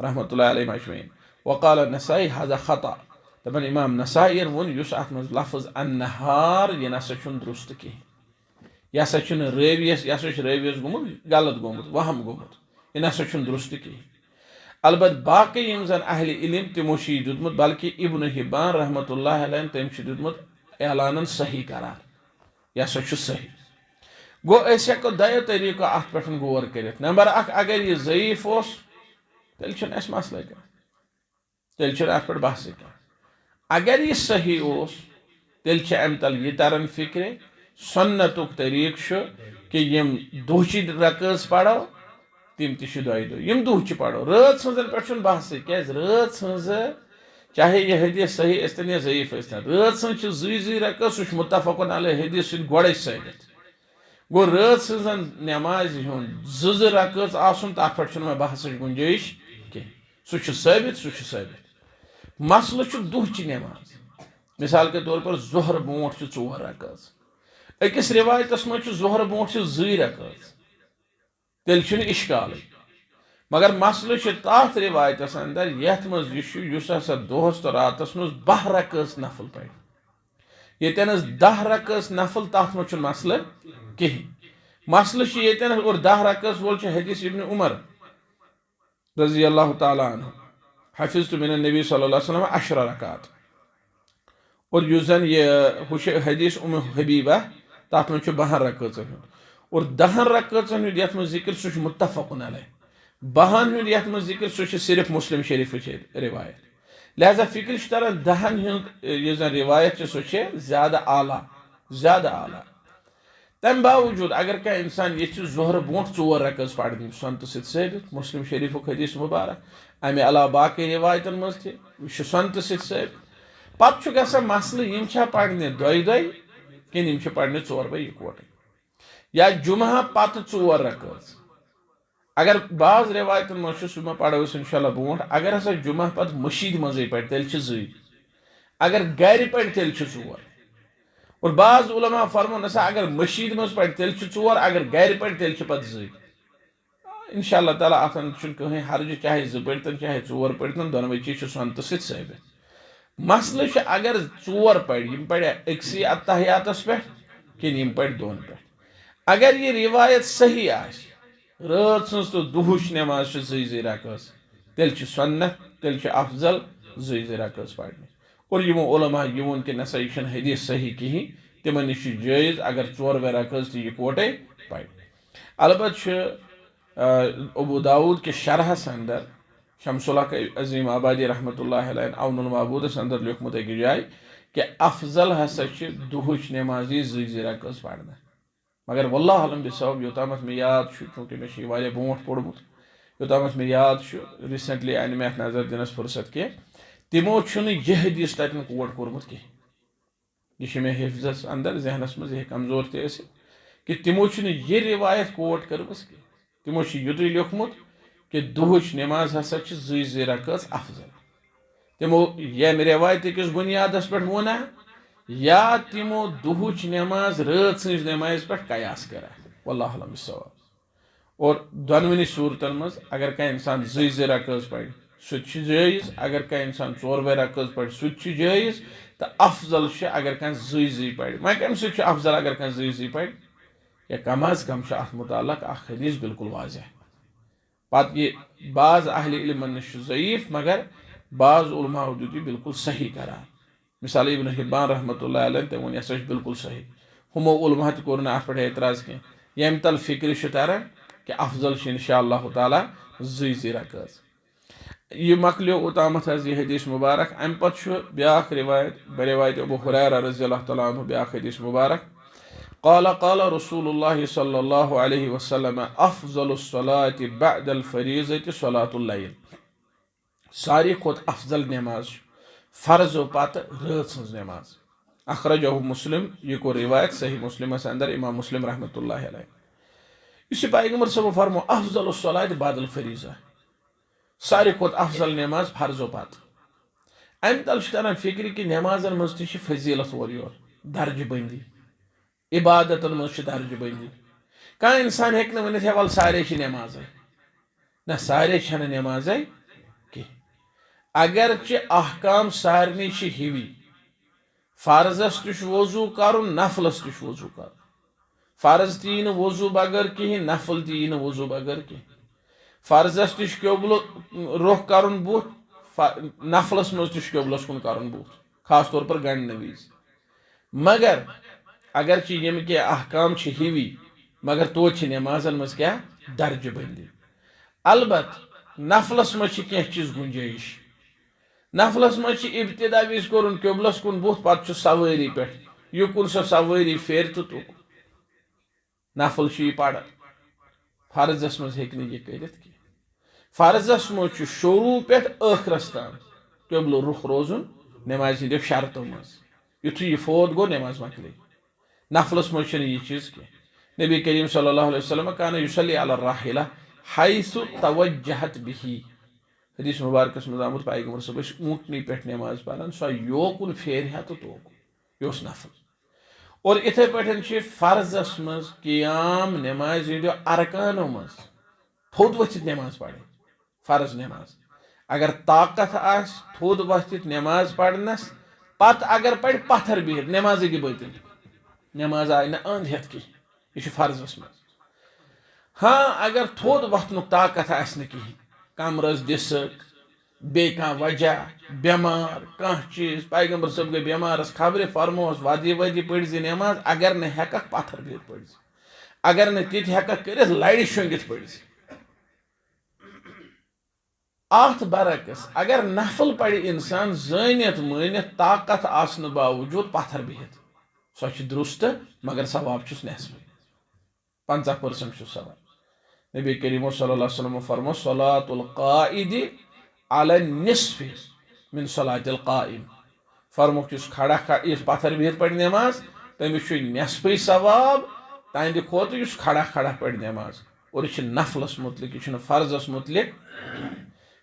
रहमतुल्लाह अलैहि अजमईन वक़ाल नसाई हाजा खता दपन इमाम नसाई वोन युस अत मज लफ्ज अन्नहार यह नसा दुरुस्त कह यह हसा रवियस गोमुत गलत गोमुत वहम गोमुत यह नसा दुरुस्त कह अलबत बाकी यम जन अहले इल्म तिमो दुतमुत बल्कि इब्न हिब्बान रहमतुल्लाह अलैह तम दुतमुत ऐलानन सही करार यह हसा सही गो हेको दयो तरीको अत पे गौर कर नंबर 1 अगर यह ज़ईफ तेल मसल तेल अत पे बहस अगर यह सही तेल अम तल यह तरन फिक्र सुन्नतुक तरीक कि यम दुहची रकात पढ़ो तिम तम दुहच पढ़ो रात सजन पे बहस क्या रात सज चाहे यह हदीस सही स्तन या ज़ईफ स्तन रात सज जुज रकात सह मुत्तफकुन अलैह हदीस गोड़े साबित गो रात सजन नमाज जुज रकात आसन तथ पे बहस गुंजाइश कह सह साबित मसल दुहच नमाज मिसाल के तौर पर जोहर ब्रोट 4 रकात अकिस रिवायतस मज जोहर ब्रोट 2 रकात तेल इश्काल मगर मसल तथ रिवायतस अंदर यथ मज दोहस तो रातस मज 12 रकात नफल पे ये 10 रकात नफल तथ मज मसल कह मसल ये और 10 रकात वोल हदीस इब्न उमर रज़ी अल्लाह ताला अन्हु हफिज़तु मिन नबी सल्लल्लाहु अलैहि वसल्लम 10 रकात और युस जन यह हदीस हबीबा तथ मज 12 रकात और 10 रकात यथ मज जिक्र सह मुत्तफकुन अलैह 12 यथ मज जिक्र सह सिर्फ मुस्लिम शरीफ रिवायत लिहाजा फिक्र तरह 10 रिवायत सह ज्यादा आला तम बावजूद अगर क्या इंसान ये जोहर ब्रोट 4 रकात पढ़ सुनत साबित मुस्लिम शरीफ हदीस मुबारक अमे अलावा बाकी रिवायतन मज सुनत साबित पे ग मसल यम पढ़ने 2 किन यम पढ़ने 4 बाई इकवटे या जुमा पत 4 रकात अगर बाज रिवायतन मज सुबह पढ़ो इंशाल्लाह ब्रोट अगर हसा जुमा पत मशीद मजे पे तेल 2 अगर गर पे तेल 4 और बाज उलमा फरमो नसा अगर मशीद मज पे तेल 4 अगर गर पे तेल पे 2 इंशाल्लाह ताला अतन कहीं हर्ज चाहे 2 पढ़तन चाहे 4 पढ़तन दोनों चीज सुनत साबित मसल अगर 4 पढ़ अक्सी अत्तहियातस पे किन यम पढ़ 2 पे अगर ये रिवायत सही आस रात सज तो दुहुच नमाज जुज रकात तेल सुन्नत तेल अफजल जुज रकात पढ़ने और यमो उलमा योन कि नसा यह हदीस सही कहीं तिमन निश जायज अगर 4 रकात इकवटे पढ़ अलबत अबू दाऊद के शरहस अंदर शमसुल हक अजीम आबादी रहमतुल्लाह अलैह अवनुल मअबूदस अंदर लिखमुत एक जाय कि अफजल हसा दुहुच नमाजी जुज रकात पढ़ना मगर वल्लाह अलम बिसवाब योतामत में याद चूँकि मे वारिया ब्रोट पोड़मुत योतामत में याद रिसेंटली आन मे नजर दिनस फुर्सत कह तिमो यह हदीस तन कोट कोरमुत कह यह मे हिफ्जस अंदर जहनस मज यह कमजोर तस कि तिमो यह रिवायत कोट कर तिमो युत लिखमुत कि दुहुच नमाज हसा जुज रकात अफजल तिमो यम रिवायत किस बुनियादस पे वोना या तिमो दुहुच नमाज रात सज नमाज पे कयास करा वल्लाहु अलम बिस्सवाब। और दोनवनी सूरतन मज अगर कह इंसान जी रकात पढ़ सह जायज़, अगर कह इंसान 4 रकात पढ़ सह जायज़, तो अफजल अगर कह जी पढ़। वह कम अफजल अगर कह जी पढ़ या कम अज कम अत मुतालक हदीस बिल्कुल वाज़ह। पत ये बाज़ अहले इल्म नश ज़ईफ मगर बाज़ उलमा दित बिल्कुल सही करार। मिसाल इब्न हिब्बान रहमतुल्लाह अलैह तम वो बिल्कुल सही। हमो उलमा कोर ना अत पे एतराज कह यम तल फिक्र तरह कि अफजल इंशाअल्लाह ताला जी रकात। यह मकलियो ओतामत यह हदीस मुबारक। अम पे ब्या रिवायत बरिवायत अबू हुरैरा रज़ियल्लाहु तआला अन्हु ब्या हदीस मुबारक क़ाल क़ाल रसूलुल्लाह सल्लल्लाहु अलैहि वसल्लम अफ़ज़लुस सलाति बअदल फ़रीज़ति सलातुल लैल। सारी खोत अफजल नमाज फर्ज पत रात सज नमाज। अखरजहु मुस्लिम, यह को रिवायत सही मुस्लिम अंदर इमाम मुस्लिम रहमतुल्लाह अलैह। इस पैगम्बर सब फरमो अफजलुस सलाति बअदल फ़रीज़ा, सारी खोत अफजल नमाज फर्जो पत। अम तल तरह फिक्र कि नमाजन मज फजीलत और योर दर्ज बंदी, इबादतन मज दर्ज बंदी। कह इंसान हेक वन वल सारे नमाज ना सारे नमाज कह। अगर अहकाम सारनी हिवी, फर्जस तुश वजू कर नफलस तुश वजू कर। फर्ज ती वजू बगैर कहें, नफल ती वजू बगैर कहें। फर्जस तुश क्योबल रुख कर बुत, नफलस मज क्योबलस कुन कर बुत, खास तौर पर गंड नवीज। मगर अगर यम के अहकाम हिवी मगर तो नमाजन मज क्या दर्ज बंदी। अलबत नफलस मज कह चीज गुंजाइश। नफलस मज इब्तिदा विज कोर क्योबलस कुन बुत पत सवारी पे युकुन सो सवारी फेर तो तुक नफल पढ़। फर्जस मज हेक यह कर। फर्जस मज शुरू पे आखरस तान क्योबल रुख रोजुन नमाज हिंदो शर्तों मज। युथ यह फोत गो नमाज मकल। नफलस मज यह चीज कह। नबी करीम सल्लल्लाहु अलैहि वसल्लम कान युसल्ली अला राहिला हैसु तवज्जहत बिही। हदीस मुबारकस मज आमुत पैगम्बर सब ऊँटनी पे नमाज पढ़ान, सो योकुन फेर तो तोकुन, यह नफल। और इथे पे फर्जस मज कियाम नमाज हिंदो अरकानों मज थोद वथित नमाज पढ़। फर्ज नमाज अगर ताकत आस थोद वथित नमाज पढ़नस, पत अगर पढ़ पत्थर बिहित नमाज की बतिल, नमाज आय ना अंध हेत कह, यह फर्जस मज। हाँ अगर थोद वथन ताकत आस कहें, कमरस डिसक बे वजह बेमार कह चीज, पैगम्बर सब गई बेमारस खबरे फरमोस वदी वदी पढ़ नमाज। अगर न हेक पत्थर बिहित पढ़, अगर न ति हेक कर लड़ शोंगित पढ़। अत बरकस अगर नफल पढ़ इंसान जानित मानित ताकत आसन बावजूद पत्थर बिहित, सो दुरुस्त मगर सवाब नस्फ 50% सवाब। नबी करीम सल्लल्लाहु अलैहि वसल्लम फरमो सलातुल काइदी अला निस्फि मिन सलातिल काइम। फरमो खड़ा इस पत्थर बिहित पढ़ नमाज तमिस नस्फे सवाब तहद खोत खड़ा खड़ा पढ़ नमाज। और यह नफलस मुतलिक, यह फर्जस मुतलिक।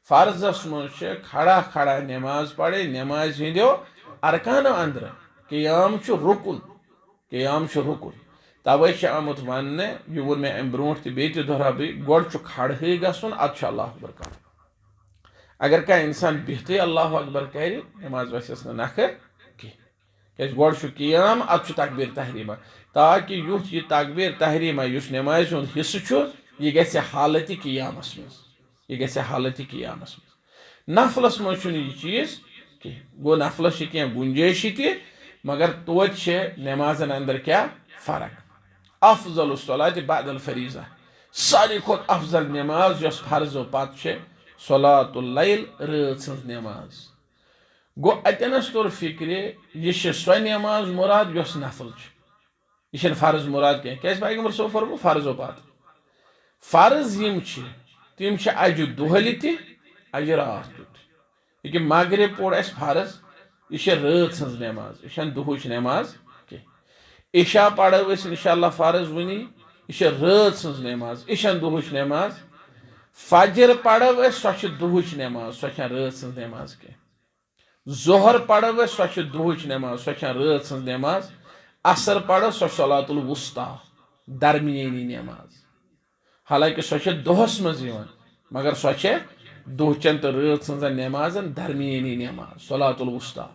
फर्जस मज खड़ा खड़ा नमाज पढ़े। नमाज हिंदो अरकान अंदर क़याम रुकुन, क़याम रुकुन। तवे आमुत वन, यह वो मे अम ब्रो बे दोहरा गोड़ खड़े गुन अत अल्लाह अकबर कर। अगर कह इंसान बिहत अल्लाह अकबर कर नमाज वसस नखर कह गोड़ क़याम अत तकबीर तहरीमा, ताकि युथ यह तकबीर तहरीमा नमाज हुंद हिस्सु यह गि हालत क़यामस मज, यह गि हालत क़यामस मज। नफलस मज यह चीज कह गो नफलस क्या गुंजाइश ति मगर तोत नमाजन अंदर क्या फर्क। अफजलुस सलाति बअदल फरीज़ा, सारी खोत अफजल नमाज यस फर्जो पत सलातुल लैल रात सज नमाज। गो अतनस तोर फिक्र यह सो नमाज मुराद यस नफल, यह फर्ज मुराद कह। क्या पैगम्बर सो फरमो फर्जो पत। फर्ज यम तिम अजु दोहल ति अजु रात ति। यह मगरिब पोर अस फर्ज, यह रात सज नमाज, यह दुहुच नमाज कह। इशा पढ़ो इंशाअल्लाह फर्ज वनी, यह रात सज नमाज, यह दुहुच नमाज। फजर पढ़ो सो दुहुच नमाज, सो रात सज नमाज कह। जोहर पढ़ो सो दुहच नमाज सो रात सज नमाज असर पढ़ो सो सलातुल वुस्ता दरमियानी नमाज हालांकि सो दोहस मज मगर सो दुहचन तो रात सजन नमाजन दरमियानी नमाज सलातुल वुस्ता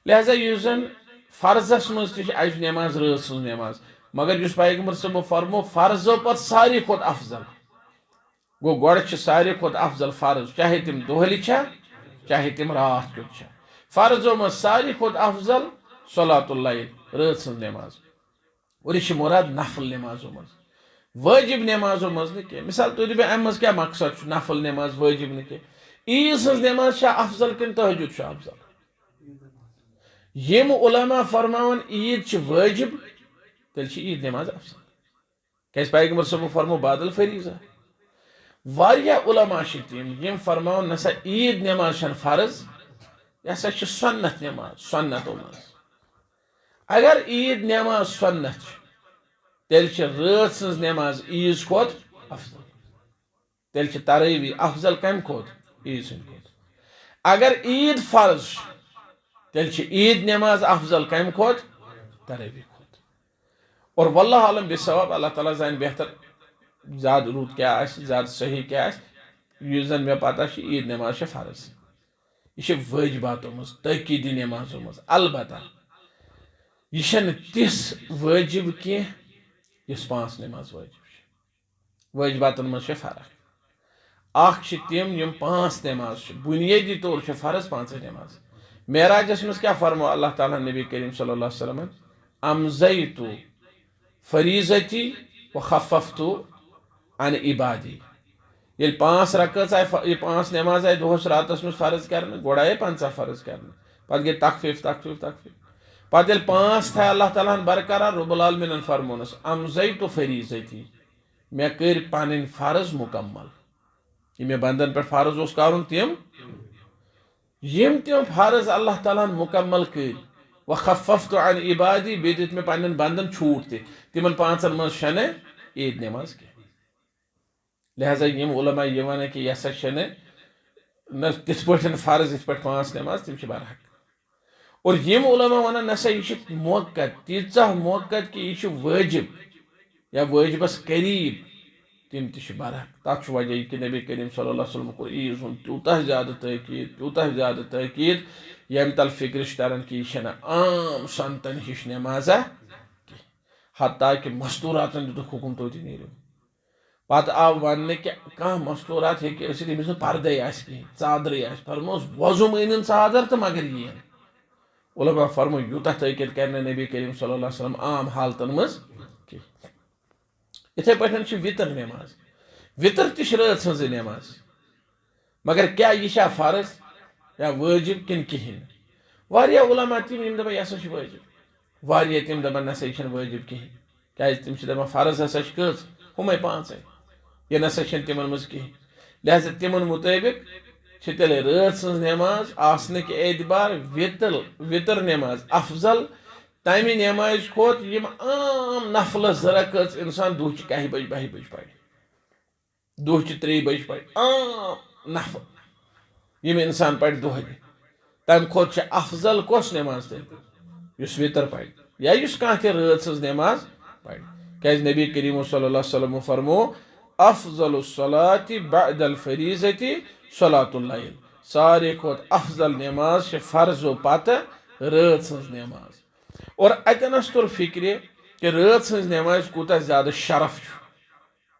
लिहाजा युजन फर्जस मज अज नमाज रात सज नमाज मगर युस पैगंबर सब फरमो फर्जो पर सारी खुद अफजल गो गोड़ सारी खुद अफजल फर्ज चाहे तुम दोहली चाहे तुम रात क्यों फर्जों में सारी खुद अफजल सलातुल लैल रात सज नमाज और यह मुराद नफल नमाजों मज वाजिब नमाजों मज न मिसाल तुम अम क्या मकसद नफल नमाज वाजिब न ईद सज नमाज अफजल किन तहजुद अफजल यम उलमा फरमान ईद वाजिब तेल ईद नमाज अफजल क्या पैगंबर सब फरमो बादल फरीजा वारिया उलमा तम फरमान नसा ईद नमाज फर्ज यह सन्नत नमाज सन्नतों मज अगर ईद नमाज सन्नत तेल रात सज नमाज ईज खोत अफजल तेल तरावी अफजल कम खोत ईद सद खोत अगर ईद फर्ज तेल ईद नमाज अफजल कम खोत तरावी खोत और वल्लाह आलम बिसवाब अल्लाह ताला जान बेहतर ज्यादा रूद क्या ज्यादा सही क्या जन मे पता ईद नमाज फर्ज यह वाजिबातों मज तकीदी नमाजों मज अलबत्ता यह तिस वाजिब कह यस पांच नमाज वाजिब वाजिबातन मज फर्क तिम यम पांच नमाज बुनियादी तौर फर्ज पांच नमाज मेराजस मज क्या फरमो अल्लाह ताला नबी करीम सल्लल्लाहु अलैहि वसल्लम अमज़यतु फरीज़ती व खफ़फ़तु अन इबादी ये पांच रकत आए पांच नमाज आए दोहस रातस में फर्ज कर गोड़ आए 50 फर्ज कर पे गई तखफीफ पे पांच थे अल्लाह ताला बरकरार रब्बुल आलमीन फरमोनस अमज़यतु फरीज़ती मे कर पन फर्ज मुकम्मल ये मे बंदन पे फर्ज उस कर तम फर्ज अल्लाह ताला मुकम्मल कर व खफ़फ़तु अन इबादी बे दित मे पन्न बंदन छूट तिमन पांचन मज शने ईद नमाज के लिहाजा यम उलमा ये वन कि यह न तिथ फर्ज इत पांच नमाज तम बरहक और यम उलमा वन नसा यह मौकत तीचा मौकत कि यह वाजिब या वाजिबस करीब तम बरहक तथ वजह कि नबी करीम सल्लल्लाहु अलैहि वसल्लम को ईद हूं त्यूता ज्यादा तकीद यम तल फिक्र तरन कि यह आम संतन हिश नमाजा हत्ता कि मस्तूरातन दुख हुकुम तो नीरो पत आव वन कि कह मस्तूरात हेमिस पर्दे चादर फरमोस वजुम अन चादर तो मगर ये उलमा फरमो यूता तकीद कर नबी करीम सल्लल्लाहु अलैहि वसल्लम आम हालतन मज इथे पे वितर नमाज वितर रात सज नमाज मगर क्या यह फर्ज या वाजिब किन कहें वारिया उलमा तम दपान यह वाजिब वारिया तम दपान नसा यह वाजिब कहें क्या तम दपान फर्ज हसा कच हुमे पांच यह नसा तिमन मज कहें लिहाजा तिमन मुताबिक तेल रात सज नमाज आसने के एतबार वितर नमाज अफजल तमि नमाज खोत यम आम नफल जरकत इंसान दुह 10 बज 12 बज पढ़ दुह 3 बज पढ़ आम नफल यम इंसान पढ़ दुह तम खोत अफजल कस नमाज तेस वितर पढ़ या कह रात सज नमाज पढ़ क्या नबी करीम सल्लल्लाहु अलैहि वसल्लम फरमो अफजल सलाति बअदल फरीज़ति सलातुल लैल सारे खोत अफजल नमाज फर्ज पत रात सज नमाज और अतनस तुर फिक्र कि रात सज नमाज कूत ज्यादा शरफ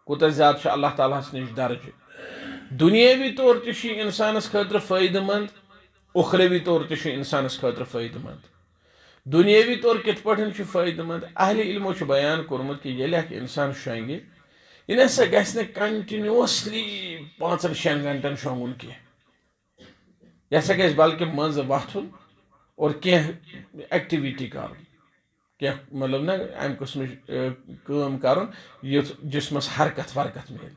कूत ज्यादा अल्लाह ताला निश दर्ज दुनियावी तौर तो इंसानस खतर फायदेमंद उखरवी तौर तो इंसानस खतर फायदेमंद दुनियावी तौर कित पे फायदेमंद अहले इल्मो बयान कोर्मुत कि ये इंसान शंगे यह नसा गि कंटिन्यूसली 5-6 घंटन शोंगुन कह यह गि बल्कि मज वथुन और कह एक्टिविटी कर क्या मतलब ना अम कस्म कर जिसमस हरकत वरकत मिले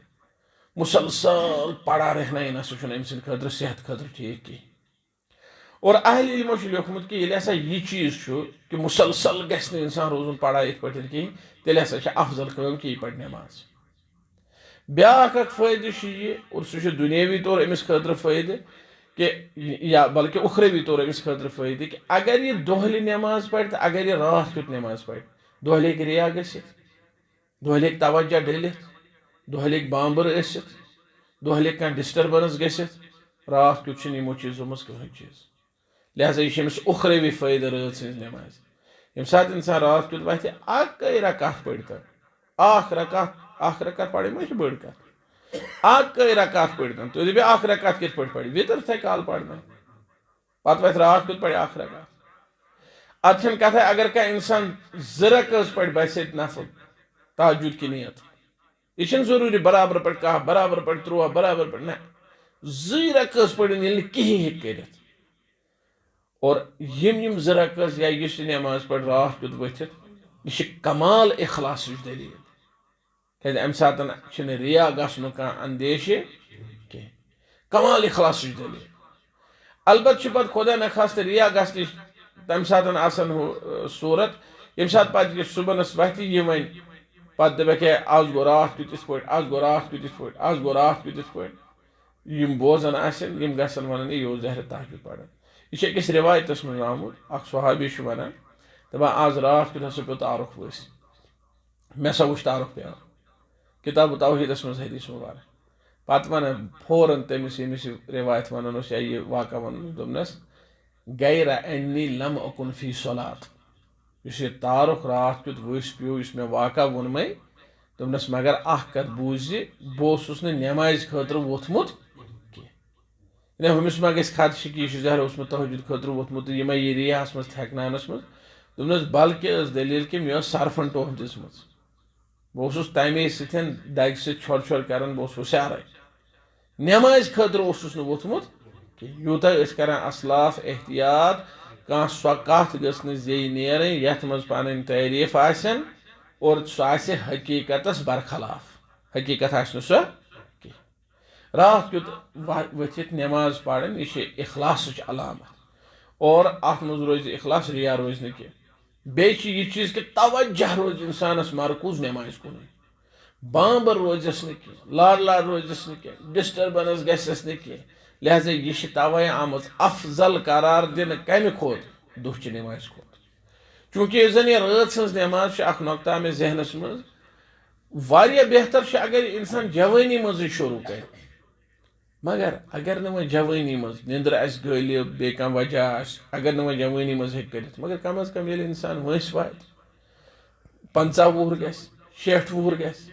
मुसलसल पड़ा रहना यह नसा अम सद सेहत खतर ठीक कह और अहल इल्मो लिखमुत कि यह यह चीज कि मुसलसल गि इंसान रोजन पड़ा इत पे कहीं तेल हसा अफजल कम कि यह पढ़ नमाज ब्याक फायदे और सह दुनियावी तौर अमिस खतर फायदे कि या बल्कि उखरवी तौर अमिस खतर फायदे कि अगर यह दोहली नमाज पढ़ तो अगर यह रात कुत नमाज पढ़ दोहले रिया दोहले तवज्जा डलित दोहले बांबर दोहले कह डिस्टर्बेंस गसित रात कुत यमो चीजों मज कहीं चीज लिहाजा यह उखरवी फायदे रात सज नमाज यम सात इंसान रात कुत वह अक रकात पढ़ अख रकात पढ़ मा बड़ कत अक रकात पढ़ तुम दप अख रकात कित पढ़ वितर थे काल पढ़ना पत वह रात कुत पढ़ अख रकात अतन कथ अगर कह इंसान जरक पढ़ बस नफल तहज्जुद की नियत यह जरूरी बराबर पढ़ कह बराबर पढ़ 13 बराबर पढ़ ना जरक पढ़ कहें कर और यम जरक या इस नमाज पढ़ रात कुत वथित यह कमाल इखलास दलील क्या अम सात रिया गसन कह अंदेशे कह कमाल इखलास दलील अलबत् पे खुदा न खास रिया गसन तम सात सूरत यम सात पे सुबह वथ यह वन पे दप आज गो रात कुत पे आज गो रात कुत पे आज गो रात कुत पे यम बोजान यम गसन वन यह जहर तहज्जुद पढ़ान यह अकिस रिवायत मज आमुत अख सहाबी वन दपान आज रात कुत हसा पे तारुख वस मे सा वुच तारुख पे किताब तौहीदस मज हदीस मुबारक पत वन फौरन तमिस यमिस रिवायत वन या यह वाक़ा वन दोपनस गैर अन्नी लम अकुन फी सलात इस तारुख रात कुत वस पे इस मे वाक़ा वोन मे दोपनस मगर अख कत बूझ बहुत नमाज खतर वोथमुत कह हमिस मा गस खदश कि यह जहर तहज्जुद खतर वोथमुत यह ये रियास मज थकनानस मज दोपनस बल्कि दलील कि मे सरफन टोह दिसम बहुत तमे सतन दग छोर छोर कर हुशार नमाज खतर वोथमुत यूत कर असलाफ एहतियात कह सो कत गे नीर यथ मज पन तारीफ आसन और सह हकीकतस बरखलाफ हकीकत आस सो रात कुत वथित नमाज पढ़न यह इखलास अलामत और अत मज रोज इखलास रिया रोज न कह बे यह चीज कि तवज्जह रोज इंसानस मरकूज नमाज कुन बांबर रोजस न कह लार लार रोजस न कह डिस्टर्बेंस गस न कह लिहाजा यह तवे आम अफजल करार दिन कम खोत दुह नमाज खोत चूंकि जन यह रात सज नमाज अख नुक्ता मे जहनस मज वारिया बेहतर अगर इंसान जवानी मज शुरू कर मगर अगर न वह जवानी मज निंदर आस गालिब बे कह वजह अगर न वह जवानी मज कर मगर कम अज कम ये इंसान वस वात 50 वुहर गस 60 वुहर गस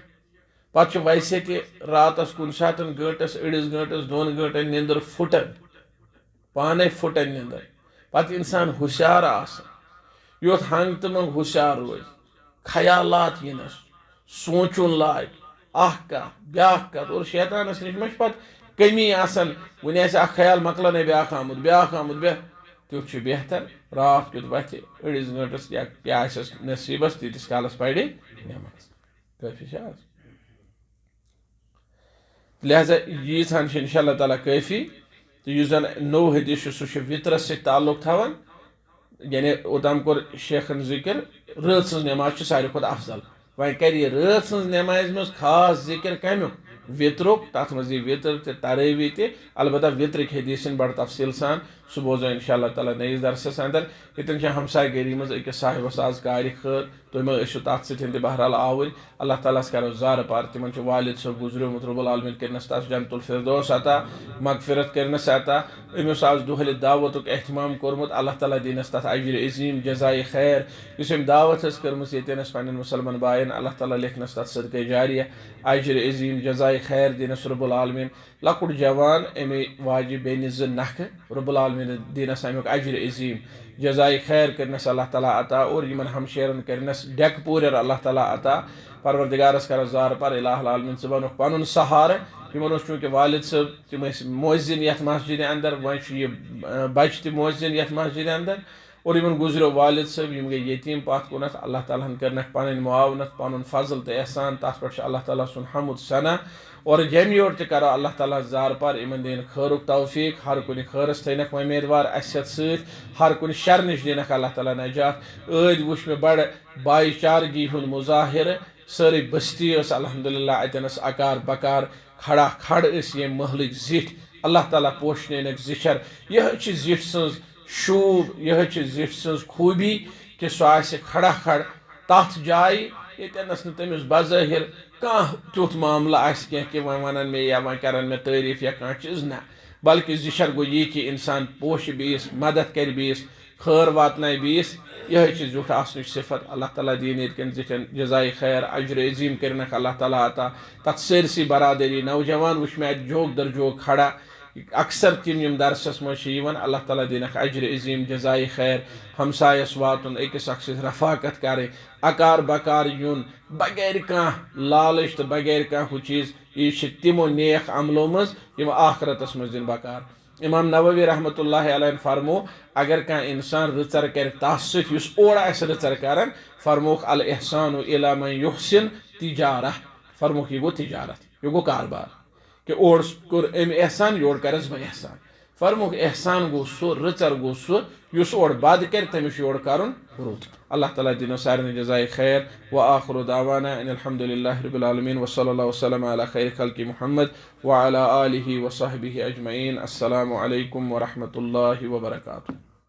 पे वैसे रातस कुन सात गंटस अड़िस गंटस 2 गंटन निंदर फुटन पाने फुटन निंदर पे इंसान हुशार योत हंग तो मंग हुशार रोज ख्यालात यनस सोचुन लाग अह कत ब्याख कत और शैतानस नश मे कमी आसन वन ख्याल मकलन ब्याख आमुत तुथ बेहतर रात कुत वथ अड़िस गंटस या क्या नसीबस तीस कालस पढ़ नमाज काफी लिहाजा यीजान इंशाअल्लाह ताला काफी तो यह जन नो हदीस सह वित्रस से ताल्लुक थवान यानी ओतम कोर शेखन जिक्र रात सज नमाज सारे खुद अफजल वह कर रात सज नमाज में खास जिक्र कमुक वित्रुक तथ मज वित्र तो तरावी अलबत्ता वित्र हदीसन बड़ तफसील सान सह बोजो इंशाअल्लाह ताला नईस दरसस अंदर यतन हमसाय गरी मज अकिस साहिबस आज कार खर तुम तथ सत बहरहाल आवर अल्लाह ताला करो जार पार तिम वालिद सब गुजरियोमुत रब्बुल आलमीन करनस तस जन्नतुल फिरदौस अता मगफिरत करनस अता अमिस आज दुहल दावतुक एहतमाम कोरमुत अल्लाह ताला दीनस तथ अजर अजीम जज़ाए खैर इस दावत कर्मस यतनस पन्न मुसलमान बायन अल्लाह ताला लिखनस तथ सदक़े जारिया अजर अजीम जज़ाए खैर दीनस रब्बुल आलमीन लकुट जवान अमे वाजिब बेनिज नख रब्बुल आलमीन दीनस अमुक अजर अजीम जज़ाए खैर करनस अल्लाह ताला अता और यमन हमशेरन करनस डेक पूर अल्लाह ताला अता परवरदिगारस कर जार पर इलाहुल आलमीन सबन पनुन सहार यमन चूंकि वालिद सब तिम मुअज्जिन यथ मस्जिद अंदर वह बच त मुअज्जिन यथ मस्जिद अंदर और यमन गुजरो वालिद सब यम गई यतीम पात कुनत अल्लाह ताला करनक पन मुआवनत पनुन फजल तो एहसान तथ पे अल्लाह ताला सुन हमुद सना और जम योर करो अल्लाह ताला जार पर इमन दिन खैरुक तौफीक हर कुन खैरस थनक उम्मीदवार असत सत हर कुन शर नश दिनक अल्लाह ताला नजात अद वुच मे बड़ भाईचारगी हुन मुजाहिर सारी बस्ती अल्हम्दुलिल्लाह अतनस अकार बकार खड़ा खड़ ये महल जिठ अल्लाह ताला पोशन जिशर यह जिठ सज शूब यह जिठ सज खूबी कि सह खड़ा खड़ तथ जाय यस नमिस बज़ाहिर कह तुथ मामला कि वन मे या वन कर मे तारीफ या कह चीज ना बल्कि जिशर गो ये कि इंसान पोश बीस मदद कर बीस खैर वातन बीस यह जुठ आसन सिफत अल्लाह ताला दीन ये जिठन जजाई खैर अजर अजीम कर अल्लाह ताला आता तथ सरसी बरादरी नौजवान वुच मे जोक दर जोक खड़ा अक्सर तिम दरसस मन अल्लाह ताला दिन अजर अजीम जजाई खैर हमसायस वातन अकिस अक्स रफाकत कर अकार बकार यून बगैर कह लालच तो बगैर कह हु चीज यह तिमो नेक अमलों मज आखरतस मज दिन बकार इमाम नववी रहमतुल्लाह अलैहि फरमो अगर कह इंसान रचर कर तस ओर रचर कर फरमोख अल एहसान इला मन युहसिन तिजारा फरमोख यह गो तिजारत यह गो कारबार कि ओर कोर अम एहसान योर करस बह एहसान फरमुख एहसान गो सो रचर गो सो युस ओर बद कर तमिस योर करन रुत अल्लाह ताला दिनो सारन जज़ाए खैर व आखिरु दावाना अनिल हम्दुलिल्लाहि रब्बिल आलमीन व सल्लल्लाहु वसल्लम अला खैर खल्कि मुहम्मद व अला आलिहि व सहबिहि अजमईन। अस्सलामु अलैकुम व रहमतुल्लाहि व बरकातुहू।